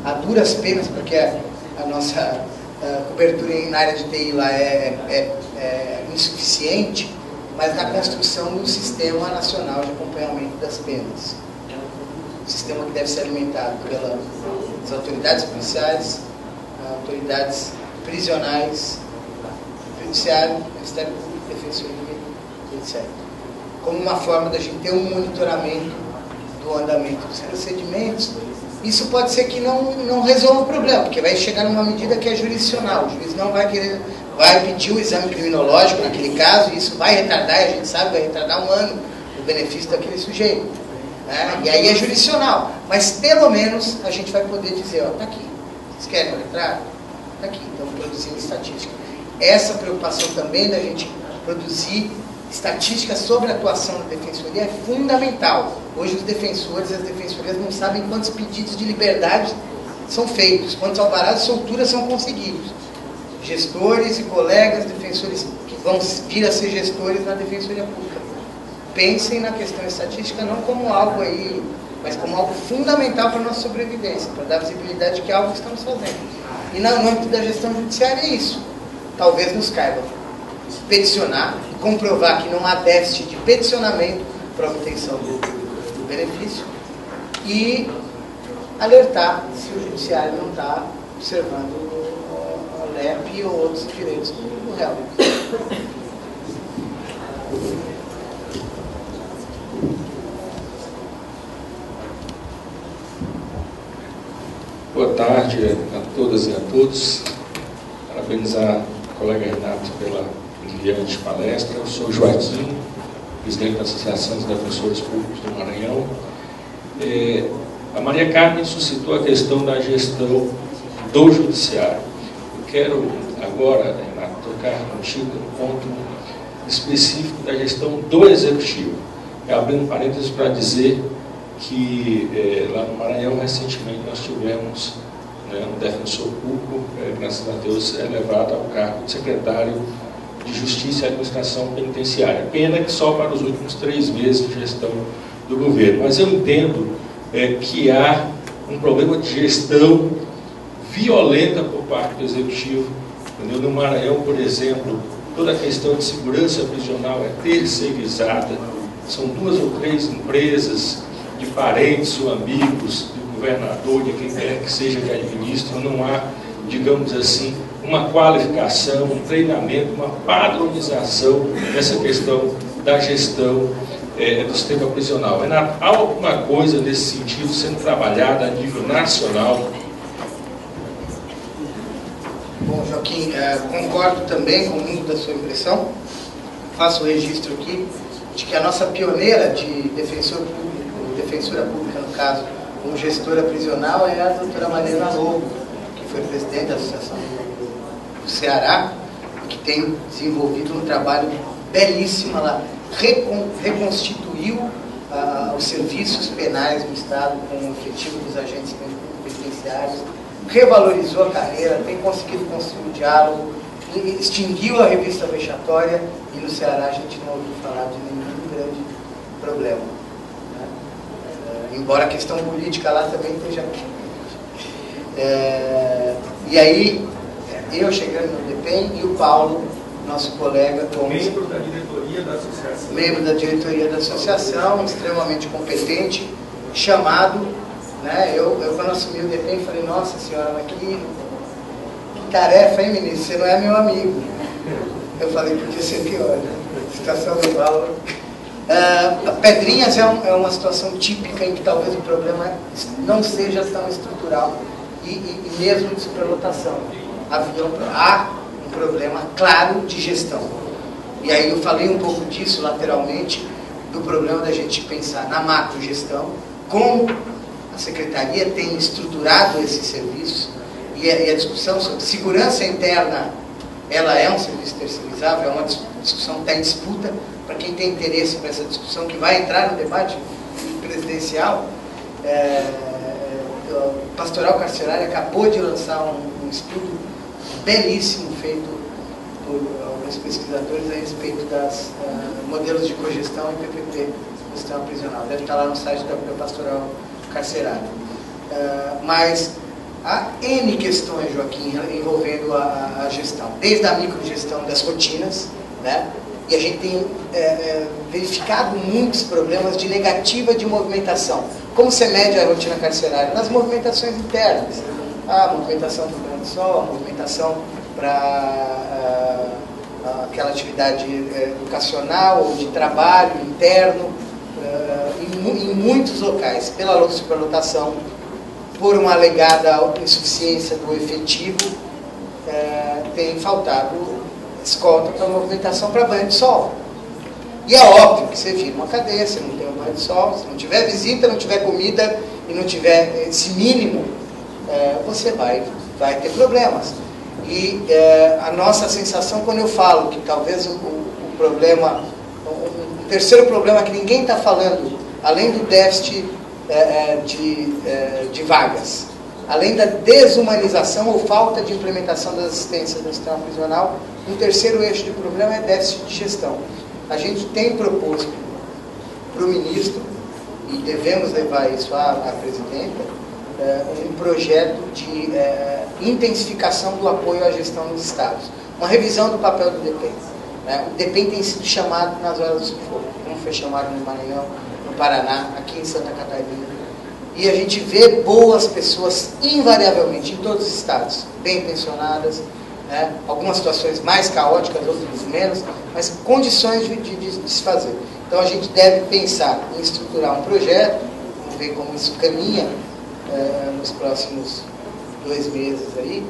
a duras penas, porque a nossa cobertura na área de TI lá é insuficiente, mas na construção do Sistema Nacional de Acompanhamento das Penas. Um sistema que deve ser alimentado pelas autoridades policiais, autoridades prisionais, judiciário, Ministério Público, Defensoria, etc. Como uma forma da gente ter um monitoramento do andamento dos procedimentos. Isso pode ser que não resolva o problema, porque vai chegar numa medida que é jurisdicional. O juiz não vai querer, vai pedir o exame criminológico naquele caso, e isso vai retardar, e a gente sabe, vai retardar um ano o benefício daquele sujeito. né? E aí é jurisdicional, mas pelo menos a gente vai poder dizer, ó, tá aqui, vocês querem o letrado? Tá aqui, estamos produzindo estatística. Essa preocupação também da gente produzir estatísticas sobre a atuação da defensoria é fundamental. Hoje os defensores e as defensorias não sabem quantos pedidos de liberdade são feitos, quantos alvarás de soltura são conseguidos. Gestores e colegas defensores que vão vir a ser gestores na defensoria pública. Pensem na questão estatística não como algo aí, mas como algo fundamental para a nossa sobrevivência, para dar visibilidade que é algo que estamos fazendo. E no âmbito da gestão judiciária é isso. Talvez nos caiba peticionar e comprovar que não há déficit de peticionamento para obtenção do benefício e alertar se o judiciário não está observando o LEP ou outros direitos do réu. Boa tarde a todas e a todos. Parabenizar o colega Renato pela brilhante palestra. Eu sou Joaquim, presidente da Associação dos Defensores Públicos do Maranhão. A Maria Carmen suscitou a questão da gestão do judiciário. Eu quero agora, Renato, tocar contigo no ponto específico da gestão do executivo. Abrindo parênteses para dizer que lá no Maranhão, recentemente, nós tivemos um defensor público, graças a Deus, elevado ao cargo de secretário de Justiça e Administração Penitenciária. Pena que só para os últimos 3 meses de gestão do governo. Mas eu entendo que há um problema de gestão violenta por parte do Executivo. Entendeu? No Maranhão, por exemplo, toda a questão de segurança prisional é terceirizada. São 2 ou 3 empresas de parentes ou amigos do governador, de quem quer que seja que administra. Não há, digamos assim, uma qualificação, um treinamento, uma padronização dessa questão da gestão do sistema prisional. Renato, há alguma coisa nesse sentido sendo trabalhada a nível nacional? Bom, Joaquim, concordo também com muito da sua impressão. Faço o registro aqui de que a nossa pioneira de defensora pública, no caso, como gestora prisional, é a doutora Mariana Lobo, que foi presidente da Associação do Ceará, e que tem desenvolvido um trabalho belíssimo. Ela reconstituiu os serviços penais no Estado com o efetivo dos agentes penitenciários, revalorizou a carreira, tem conseguido construir um diálogo, extinguiu a revista vexatória, e no Ceará a gente não ouviu falar de nenhum grande problema. Embora a questão política lá também esteja e aí, eu chegando no DEPEN e o Paulo, nosso colega, membro da diretoria da associação. Membro da diretoria da associação, extremamente competente, chamado, né? Eu quando assumi o DEPEN falei, nossa senhora, mas que tarefa, hein, ministro? Você não é meu amigo. Eu falei, podia ser pior, né? A situação do Paulo. Pedrinhas é uma situação típica em que talvez o problema não seja tão estrutural e mesmo de superlotação. Há um problema claro de gestão. E aí eu falei um pouco disso lateralmente, do problema da gente pensar na macrogestão, como a Secretaria tem estruturado esses serviços, e a discussão sobre segurança interna, ela é um serviço terceirizável, é uma discussão que está em disputa. Para quem tem interesse para essa discussão, que vai entrar no debate presidencial, o Pastoral Carcerário acabou de lançar um estudo belíssimo feito por alguns pesquisadores a respeito das modelos de cogestão e PPP no sistema prisional. Deve estar lá no site da Pastoral Carcerário. Mas há N questões, Joaquim, envolvendo a gestão, desde a microgestão das rotinas, né? E a gente tem verificado muitos problemas de negativa de movimentação. Como se mede a rotina carcerária? Nas movimentações internas. A movimentação para o banho de sol, a movimentação para aquela atividade educacional ou de trabalho interno, em muitos locais, pela superlotação, por uma alegada insuficiência do efetivo, tem faltado escolta para movimentação para banho de sol. E é óbvio que você vira uma cadeia, você não tem um banho de sol, se não tiver visita, não tiver comida e não tiver esse mínimo, você vai ter problemas. E a nossa sensação, quando eu falo que talvez o problema, o terceiro problema que ninguém está falando, além do déficit de vagas, além da desumanização ou falta de implementação das assistências no sistema prisional, um terceiro eixo de problema é déficit de gestão. A gente tem proposto para o ministro, e devemos levar isso à presidenta, um projeto de intensificação do apoio à gestão nos estados. Uma revisão do papel do DEPEN. O DEPEN tem sido chamado nas horas do sufoco, como foi chamado no Maranhão, no Paraná, aqui em Santa Catarina. E a gente vê boas pessoas, invariavelmente, em todos os estados, bem pensionadas, algumas situações mais caóticas, outras menos, mas condições de se fazer. Então a gente deve pensar em estruturar um projeto, vamos ver como isso caminha nos próximos 2 meses aí,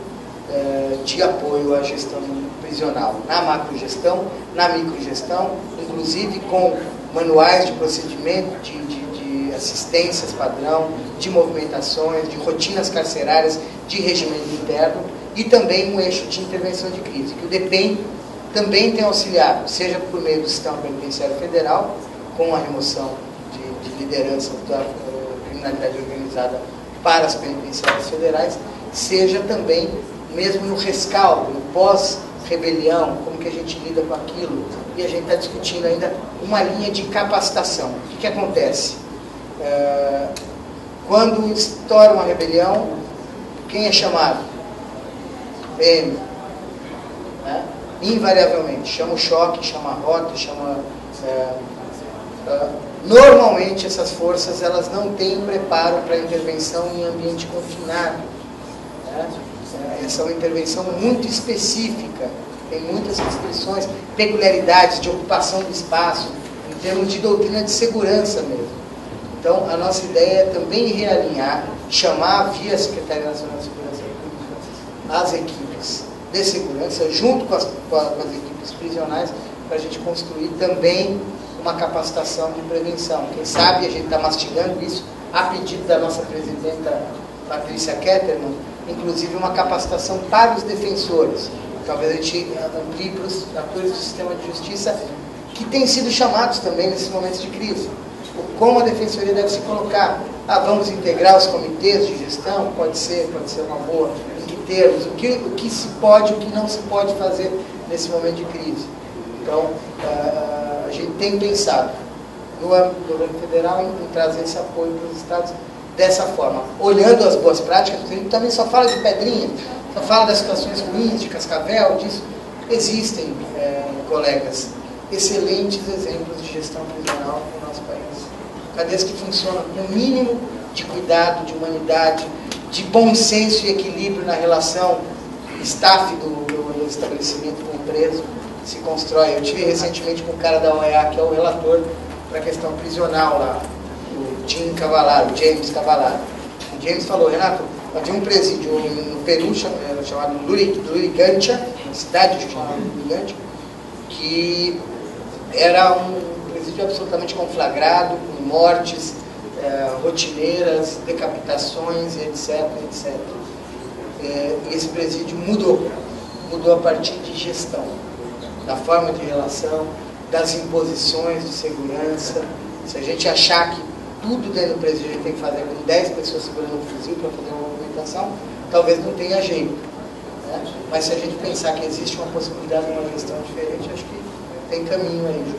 de apoio à gestão prisional, na macrogestão, na microgestão, inclusive com manuais de procedimento, de assistências padrão, de movimentações, de rotinas carcerárias, de regimento interno, e também um eixo de intervenção de crise, que o DEPEN também tem auxiliado, seja por meio do Sistema Penitenciário Federal, com a remoção de liderança da criminalidade organizada para as penitenciárias federais, seja também mesmo no rescaldo, no pós-rebelião, como que a gente lida com aquilo, e a gente está discutindo ainda uma linha de capacitação. O que acontece? Quando estoura uma rebelião, quem é chamado? PM. Invariavelmente, chama o choque, chama a rota, chama... normalmente essas forças elas não têm preparo para intervenção em ambiente confinado. Essa é uma intervenção muito específica, tem muitas restrições, peculiaridades de ocupação do espaço, em termos de doutrina de segurança mesmo. Então, a nossa ideia é também realinhar, chamar via Secretaria Nacional de Segurança Pública as equipes de segurança, junto com as equipes prisionais, para a gente construir também uma capacitação de prevenção. Quem sabe a gente está mastigando isso, a pedido da nossa presidenta Patrícia Ketterman, inclusive uma capacitação para os defensores. Talvez a gente amplie para os atores do sistema de justiça que têm sido chamados também nesses momentos de crise. Como a defensoria deve se colocar? Vamos integrar os comitês de gestão? Pode ser uma boa. Em que termos? O que se pode, o que não se pode fazer nesse momento de crise? Então, a gente tem pensado no âmbito do governo federal em trazer esse apoio para os estados dessa forma, olhando as boas práticas. A gente também só fala de Pedrinha, só fala das situações ruins de Cascavel, disso. Existem, colegas, excelentes exemplos de gestão prisional no nosso país. Cadeias que funcionam com o mínimo de cuidado, de humanidade, de bom senso e equilíbrio na relação staff do estabelecimento com o preso, se constrói. Eu tive recentemente com o cara da OEA, que é o relator para a questão prisional lá, o James Cavalaro. O James falou: Renato, havia um presídio no Peru chamado Lurigantia, uma cidade chamada Lurigantia, que era um presídio absolutamente conflagrado, com mortes rotineiras, decapitações, etc. E esse presídio mudou a partir de gestão, da forma de relação, das imposições de segurança. Se a gente achar que tudo dentro do presídio a gente tem que fazer com 10 pessoas segurando um fuzil para fazer uma movimentação, talvez não tenha jeito. Mas se a gente pensar que existe uma possibilidade de uma gestão diferente, acho que tem caminho aí.